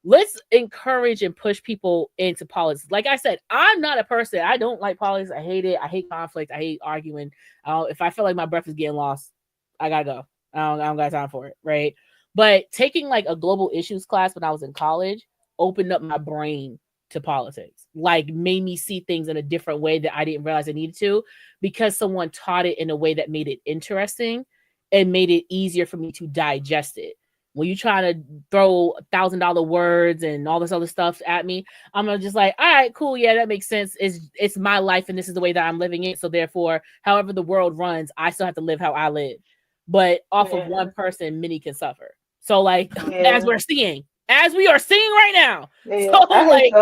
Let's encourage and push people into politics. Like I said, I'm not a person. I don't like politics. I hate it. I hate conflict. I hate arguing. If I feel like my breath is getting lost, I gotta go. I don't got time for it, right? But taking like a global issues class when I was in college opened up my brain to politics, like made me see things in a different way that I didn't realize I needed to, because someone taught it in a way that made it interesting and made it easier for me to digest it. When you try to throw $1,000 words and all this other stuff at me, I'm just like, all right, cool. Yeah, that makes sense. It's my life and this is the way that I'm living it. So therefore, however the world runs, I still have to live how I live. But off of one person, many can suffer. So like, as we are seeing right now. Yeah, so like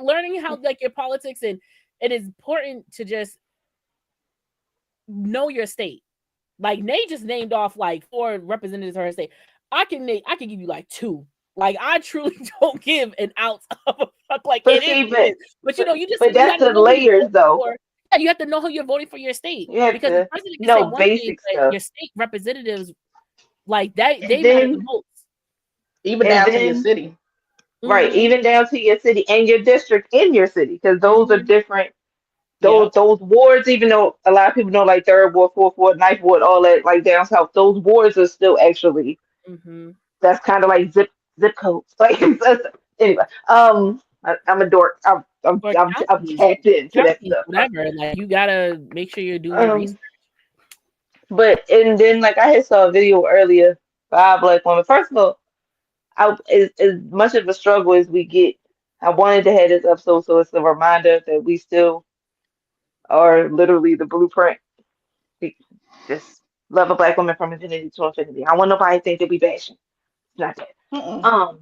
learning how like your politics, and it is important to just know your state. Like Nate just named off like 4 representatives of her state. I can give you like 2. Like I truly don't give an ounce of a fuck. Like but that's the layers though. Yeah, you have to know who you're voting for your state. Because the president can say one thing, but your state representatives, like that, they matter the most. Even down to your city. Right, even down to your city and your district in your city, because those are different. Those wards, even though a lot of people know like 3rd ward, 4th ward, 9th ward, all that, like down south, those wards are still actually. That's kind of like zip codes. Like anyway, I'm a dork. I'm tapped into that stuff. Whatever, like you gotta make sure you're doing your research. But and then like I had saw a video earlier by a Black woman. First of all, as much of a struggle as we get, I wanted to have this episode so it's a reminder that we still are literally the blueprint. We just love a Black woman from infinity to infinity. I want nobody to think that we bashing. It's not that.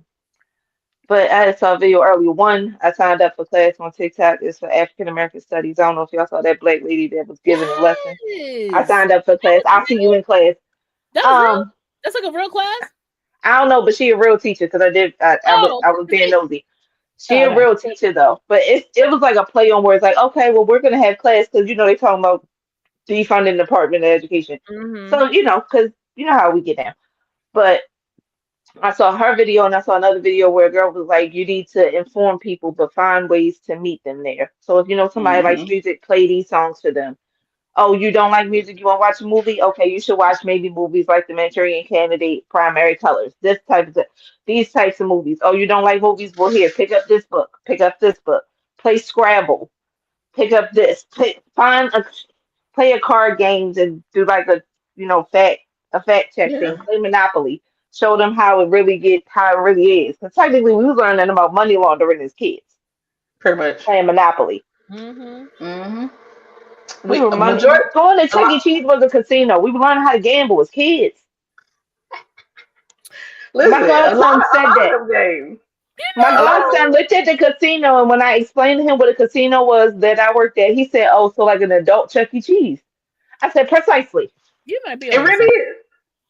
But I saw a video earlier. One, I signed up for class on TikTok. It's for African American Studies. I don't know if y'all saw that Black lady that was giving a lesson. I signed up for class. I'll see you in class. That's like a real class? I don't know, but she a real teacher because I was being nosy. She a real teacher though, but it was like a play on words. Like, okay, well, we're gonna have class because they talking about defunding the Department of Education. So because you know how we get down. But I saw her video and I saw another video where a girl was like, you need to inform people, but find ways to meet them there. So if somebody likes music, play these songs for them. Oh, you don't like music, you want to watch a movie? Okay, you should watch maybe movies like The Manchurian Candidate, Primary Colors, these types of movies. Oh, you don't like movies? Well, here, pick up this book, play Scrabble, pick up this, play a card games and do like a fact check thing, play Monopoly. Show them how it really is. Because technically, we was learning about money laundering as kids. Pretty much. Playing Monopoly. We were going to Chuck E. Cheese was a casino. We were learning how to gamble as kids. Listen, my godson said that. My godson looked at the casino, and when I explained to him what a casino was that I worked at, he said, "Oh, so like an adult Chuck E. Cheese." I said, "Precisely." You might be. It really is.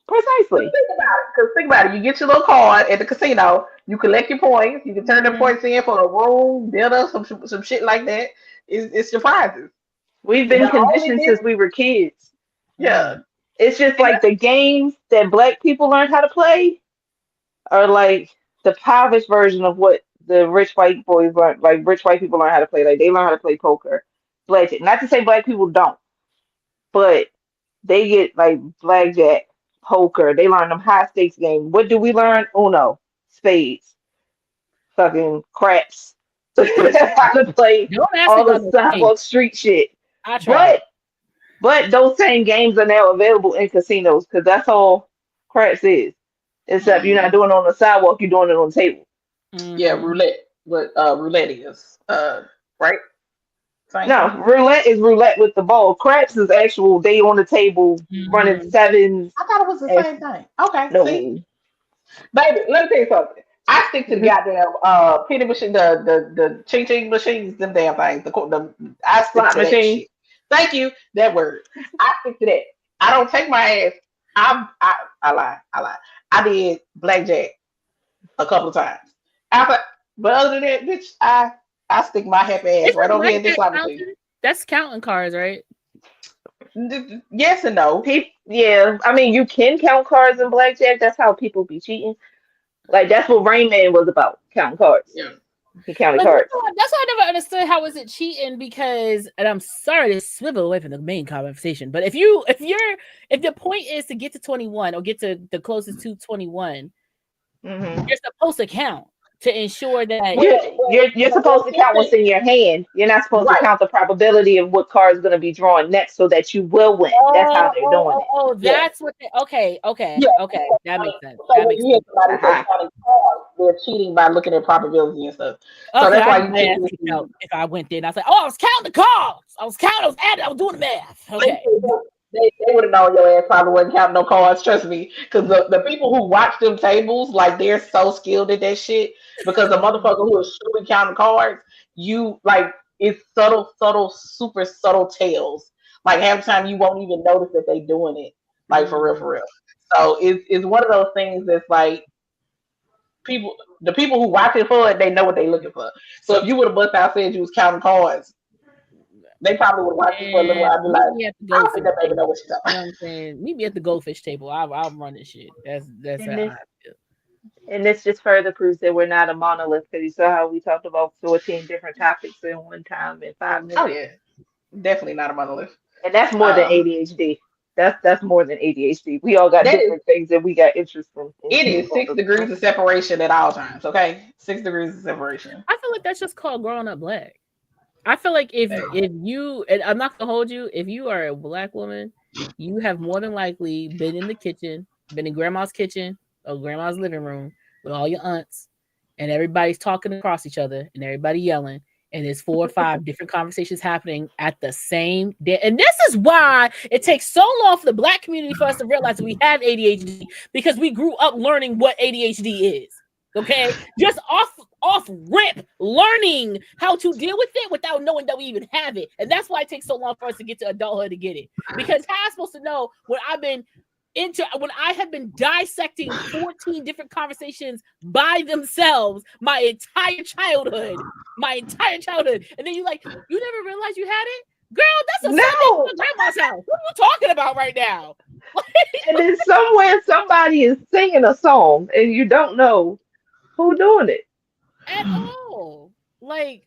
Precisely. Think about it. You get your little card at the casino. You collect your points. You can turn the points in for a room, dinner, some shit like that. It's your prizes. We've been conditioned since we were kids. Yeah. It's just like the games that Black people learned how to play are like the impoverished version of what the rich white boys learn. Like rich white people learn how to play. Like they learn how to play poker, blackjack. Not to say Black people don't, but they get like blackjack, poker. They learn them high stakes games. What do we learn? Uno, spades, fucking craps. How to play all the sidewalk street shit. But those same games are now available in casinos because that's all craps is. Except you're not doing it on the sidewalk, you're doing it on the table. Yeah, roulette. What roulette is, right? No, roulette is roulette with the ball. Craps is actual. They on the table running sevens. I thought it was the same thing. Okay, No. see, baby, let me tell you something. I stick to the goddamn penny machine, the ching ching machines, them damn things. I stick Slot to that machine. shit. Thank you, that word. I stick to that. I don't take my ass. I lie. I did blackjack a couple of times. But other than that, bitch, I stick my happy ass right over here in this slot machine. That's counting cards, right? Yes and no. Yeah, I mean, you can count cards in blackjack. That's how people be cheating. Like, that's what Rain Man was about, counting cards. Yeah. He counted But cards. that's why I never understood how is it cheating, because, and I'm sorry to swivel away from the main conversation, but if the point is to get to 21 or get to the closest to 21, you're supposed to count to ensure that you're supposed to count what's in your hand. You're not supposed to count the probability of what card is going to be drawn next, so that you will win. That's how they're doing it. Oh, that's what. Okay. That makes sense. So when you hear somebody say counting cards, they're cheating by looking at probability and stuff. So that's why you if I went there and I was like, oh, I was counting the cards. I was doing the math. Okay. They would have known your ass probably wasn't counting no cards, trust me. Because the people who watch them tables, like, they're so skilled at that shit. Because the motherfucker who is truly counting cards, it's subtle, super subtle tales. Like, half the time you won't even notice that they doing it. Like, for real. So it's one of those things that's like, the people who watch it for it, they know what they're looking for. So if you would have bust out said you was counting cards, they probably would watch it for a little while. I'd be like, I don't think that baby know what she's talking about. You know what I'm saying? Meet me at the goldfish table. I'll run this shit. That's how I feel. And this just further proves that we're not a monolith, because you saw how we talked about 14 different topics in one time in 5 minutes. Oh yeah, definitely not a monolith. And that's more than ADHD. That's more than ADHD. We all got different things that we got interest in. It is 6 degrees of separation at all times. Okay, 6 degrees of separation. I feel like that's just called growing up black. I feel like if you, and I'm not gonna hold you, if you are a black woman, you have more than likely been in the kitchen, been in grandma's kitchen or grandma's living room with all your aunts, and everybody's talking across each other and everybody yelling, and there's 4 or 5 different conversations happening at the same day. And this is why it takes so long for the black community for us to realize that we have ADHD, because we grew up learning what ADHD is. Okay, just off rip, learning how to deal with it without knowing that we even have it, and that's why it takes so long for us to get to adulthood to get it. Because how am I supposed to know when I have been dissecting 14 different conversations by themselves my entire childhood, and then you never realized you had it, girl? That's a Sunday at grandma's house. What are you talking about right now? And then somewhere somebody is singing a song, and you don't know who doing it at all. But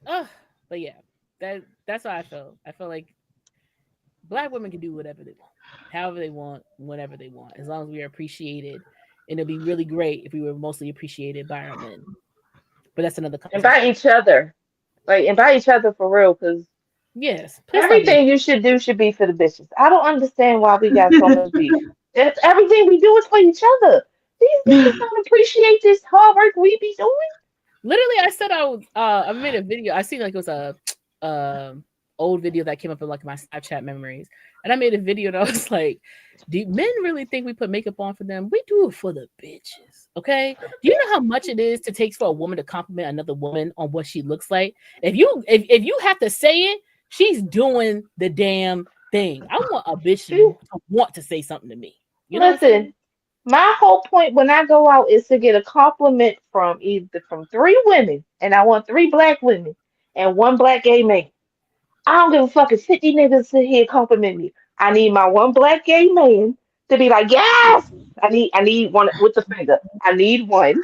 yeah, that's how I feel. I feel like black women can do whatever they want, however they want, whenever they want, as long as we are appreciated. And it'd be really great if we were mostly appreciated by our men. But that's another conversation. And by each other. And by each other for real, because everything you should do should be for the bitches. I don't understand why we got so much beef. Everything we do is for each other. These niggas don't appreciate this hard work we be doing. Literally, I said I made a video. I seen it was a old video that came up in my Snapchat memories, and I made a video and I was like, "Do men really think we put makeup on for them? We do it for the bitches, okay? Do you know how much it is to take for a woman to compliment another woman on what she looks like? If you have to say it, she's doing the damn thing. I want a bitch to want to say something to me. You know Listen. My whole point when I go out is to get a compliment from 3 women, and I want 3 black women and 1 black gay man. I don't give a fuck if 50 niggas sit here compliment me. I need my 1 black gay man to be like, yes! I need one with the finger. I need 1.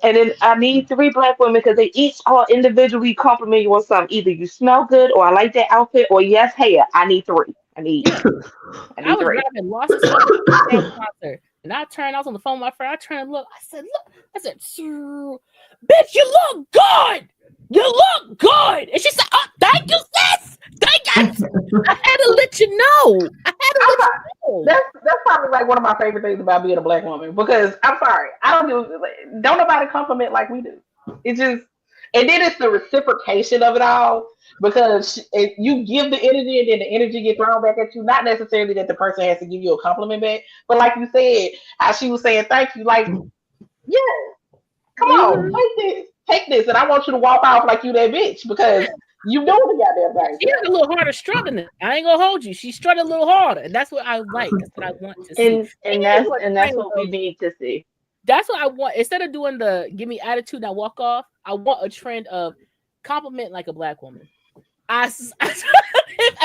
And then I need 3 black women, because they each all individually compliment you on something. Either you smell good, or I like that outfit, or yes, hair. I need 3. I was driving Lost concert, and I was on the phone with my friend. I turned and look. I said, bitch, you look good. You look good. And she said, oh, thank you, sis. Thank you. I had to let you know. That's probably like one of my favorite things about being a black woman, because I'm sorry, don't nobody compliment like we do. It's just, And then it's the reciprocation of it all because if you give the energy and then the energy gets thrown back at you. Not necessarily that the person has to give you a compliment back, but like you said, how she was saying thank you, like, yeah, come on, take this, and I want you to walk off like you that bitch because you know the goddamn thing. She had a little harder strutting it. I ain't gonna hold you. She strutted a little harder, and that's what I like. That's what I want to see. And that's what we need to see. That's what I want. Instead of doing the give me attitude now walk off, I want a trend of compliment like a black woman. If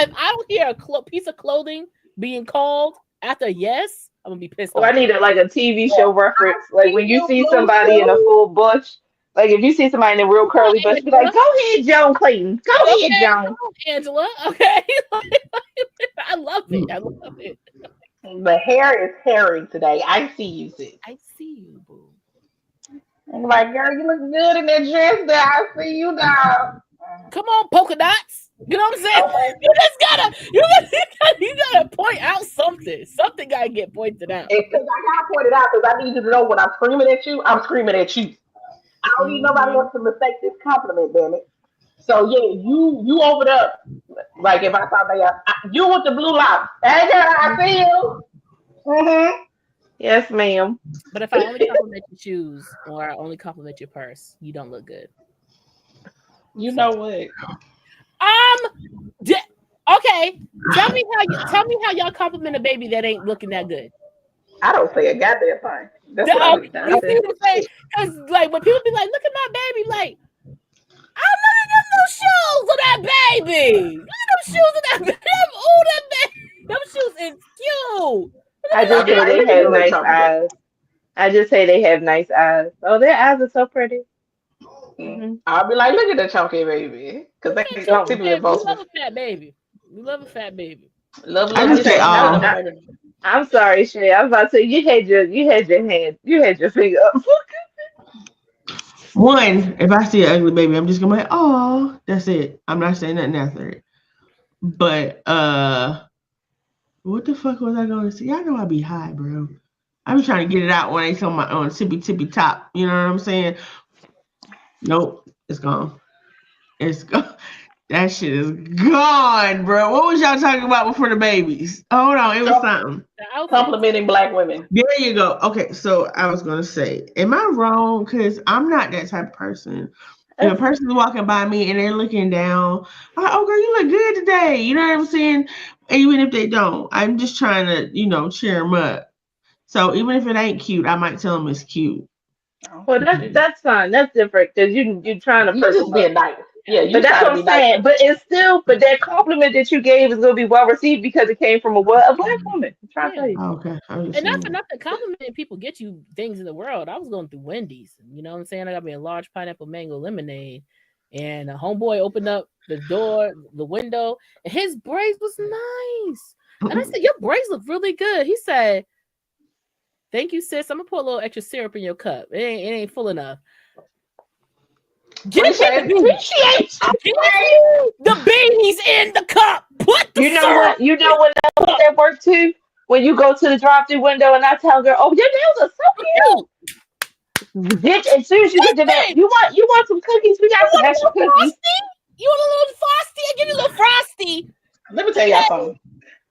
I don't hear a piece of clothing being called after yes, I'm gonna be pissed off. I need a TV show reference. Like when you see somebody in a full bush, like if you see somebody in a real curly bush, be like, "Go ahead, Joan Clayton. Go ahead, Joan." Angela. Okay. I love it. I love it. The hair is hairy today. I see you, sis. I see you, boo. I'm like, girl, you look good in that dress there. I see you now. Come on, polka dots. You know what I'm saying? Okay. You gotta point out something. Something gotta get pointed out. Because I gotta point it out because I need you to know when I'm screaming at you, I'm screaming at you. I don't need nobody else to mistake this compliment, damn it. So yeah, you over there. Like if I thought you with the blue locks. Hey girl, I see you. Mm-hmm. Yes, ma'am. But if I only compliment your shoes or I only compliment your purse, you don't look good. You know what? Okay. Tell me how y'all compliment a baby that ain't looking that good. I don't say a goddamn thing. That's what I'm saying. Because like when people be like, look at my baby, like, I'm looking at them shoes of that baby. Look at them shoes of that baby. Oh, that baby. Them shoes is cute. I just say they have nice eyes. I just say they have nice eyes. Oh, their eyes are so pretty. Mm-hmm. I'll be like, look at that chunky baby. Because they typically both. We love a fat baby. We love a fat baby. I'm sorry, Shay. I was about to say you had your finger up. One, if I see an ugly baby, I'm just gonna be like, oh, that's it. I'm not saying nothing after it. But what the fuck was I gonna say? Y'all know I be high, bro. I be trying to get it out when it's on tippy top. You know what I'm saying? Nope, it's gone. It's gone. That shit is gone, bro. What was y'all talking about before the babies? Hold on, it was something. Complimenting black women. There you go. Okay, so I was gonna say, am I wrong? Because I'm not that type of person. If a person's walking by me and they're looking down, oh girl, you look good today. You know what I'm saying? Even if they don't, I'm just trying to, cheer them up. So even if it ain't cute, I might tell them it's cute. Well, that's fine. That's different because you're trying to just be nice. Yeah, but that's what I'm saying. But it's still, but that compliment that you gave is gonna be well received because it came from a black woman. I'm trying to tell you. Okay. And not for nothing, complimenting people get you things in the world. I was going through Wendy's, you know what I'm saying? I got me a large pineapple mango lemonade, and a homeboy opened up the door, the window, and his braids was nice. And I said, "Your braids look really good." He said, "Thank you, sis. I'm gonna put a little extra syrup in your cup. It ain't full enough." Get the babies in the cup. Put the syrup. You know what else that work too? When you go to the drive-through window and I tell her, "Oh, your nails are so cute." Bitch, as soon as you get to that, you want some cookies? We got some extra cookies. Frosty? You want a little frosty? I give you a little frosty. Let me tell y'all something.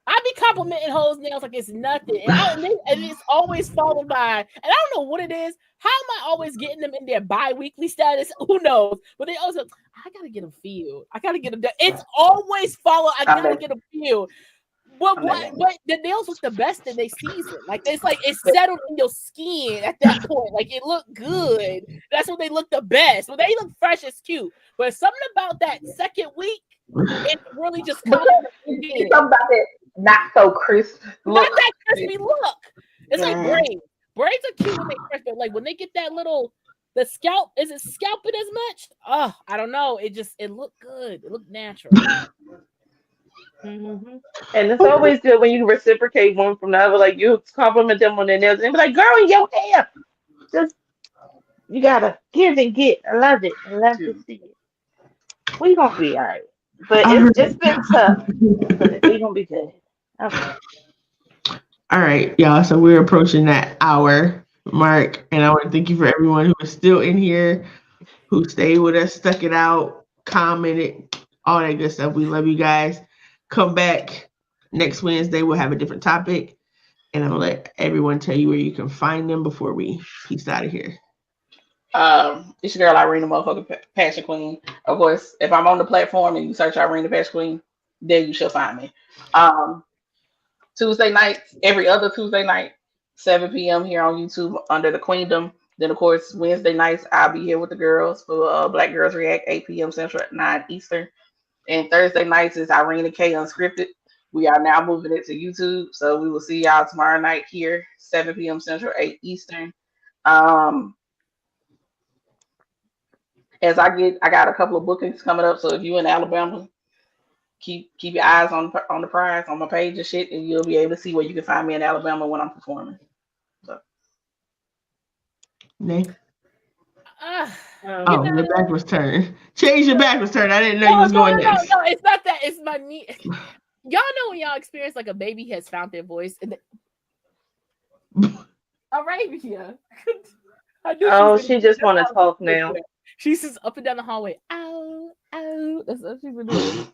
I be complimenting hoes nails like it's nothing, and it's always followed by, and I don't know what it is. How am I always getting them in their bi-weekly status? Who knows? But they also, I gotta get them filled. I gotta get them done. It's always followed. I gotta get them filled. But the nails look the best in their season. Like it's settled in your skin at that point. Like it looked good. That's when they look the best. When they look fresh, it's cute. But something about that second week, it really just comes. Something about it. Not so crisp. Not that crispy look. It's like braids. Braids are cute when they fresh, but like when they get that the scalp, is it scalping as much? Oh, I don't know. It looked good. It looked natural. Mm-hmm. And it's always good when you reciprocate one from the other. Like you compliment them on their nails and be like, "Girl, your hair." Just you gotta give and get. I love it. I love to see it. We gonna be all right. But it's been tough. But we gonna be good. Okay. All right, y'all. So we're approaching that hour mark, and I want to thank you for everyone who is still in here. who stayed with us, stuck it out, commented, all that good stuff. We love you guys. Come back next Wednesday. We'll have a different topic. And I'm going to let everyone tell you where you can find them before we peace out of here. It's your girl Irene, the motherfucking Passion Queen. Of course, if I'm on the platform and you search Irene, the Passion Queen, there you shall find me. Tuesday nights, every other Tuesday night, 7 p.m. here on YouTube under the Queendom. Then, of course, Wednesday nights, I'll be here with the girls for Black Girls React, 8 p.m. Central, 9 Eastern. And Thursday nights is Irene K Unscripted. We are now moving it to YouTube. So we will see y'all tomorrow night here, 7 p.m. Central, 8 Eastern. As I got a couple of bookings coming up. So if you're in Alabama, keep your eyes on the prize on my page and shit, and you'll be able to see where you can find me in Alabama when I'm performing. So. Nay. The backwards turn. Change your backwards turn. I didn't know you was going next. No, it's not that. It's my knee. Y'all know when y'all experience like a baby has found their voice. And Arabia. She just want to talk now. She's just up and down the hallway. Ow, ow. That's what she's been doing.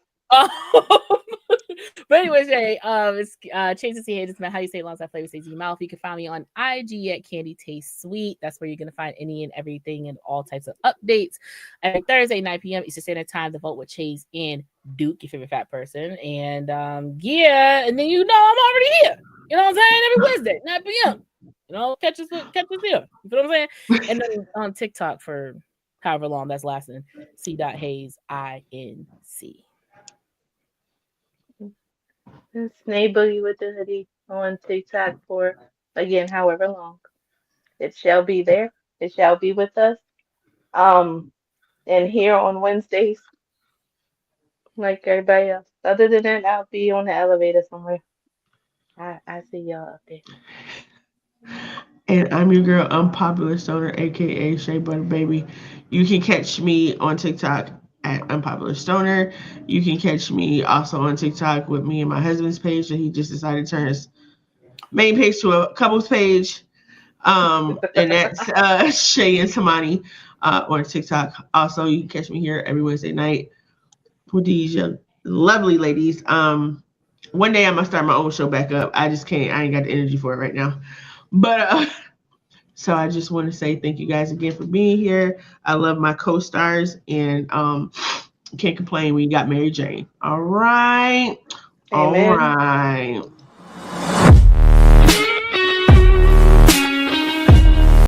But anyways, it's Change to See Hey, this is how you say it alongside Flavor Stays in Your Mouth. You can find me on IG at Candy Taste Sweet. That's where you're gonna find any and everything and all types of updates. Every Thursday, 9 p.m. Eastern Standard Time to vote with Chase and Duke, your favorite fat person. And and then I'm already here. You know what I'm saying? Every Wednesday, 9 p.m. Catch us here. You know what I'm saying? And then on TikTok for however long that's lasting, C.Hayes INC. Snay Boogie with the hoodie on TikTok for, again, however long. It shall be there. It shall be with us. And here on Wednesdays, like everybody else. Other than that, I'll be on the elevator somewhere. I see y'all up there. And I'm your girl, Unpopular Stoner, aka Shea Butter Baby. You can catch me on TikTok at Unpopular Stoner. You can catch me also on TikTok with me and my husband's page that he just decided to turn his main page to a couples page. And that's Shay and Tamani on TikTok. Also, you can catch me here every Wednesday night with these lovely ladies. One day I'm gonna start my own show back up. I just can't. I ain't got the energy for it right now. But so I just want to say thank you guys again for being here. I love my co-stars and can't complain when you got Mary Jane. All right. Amen. All right.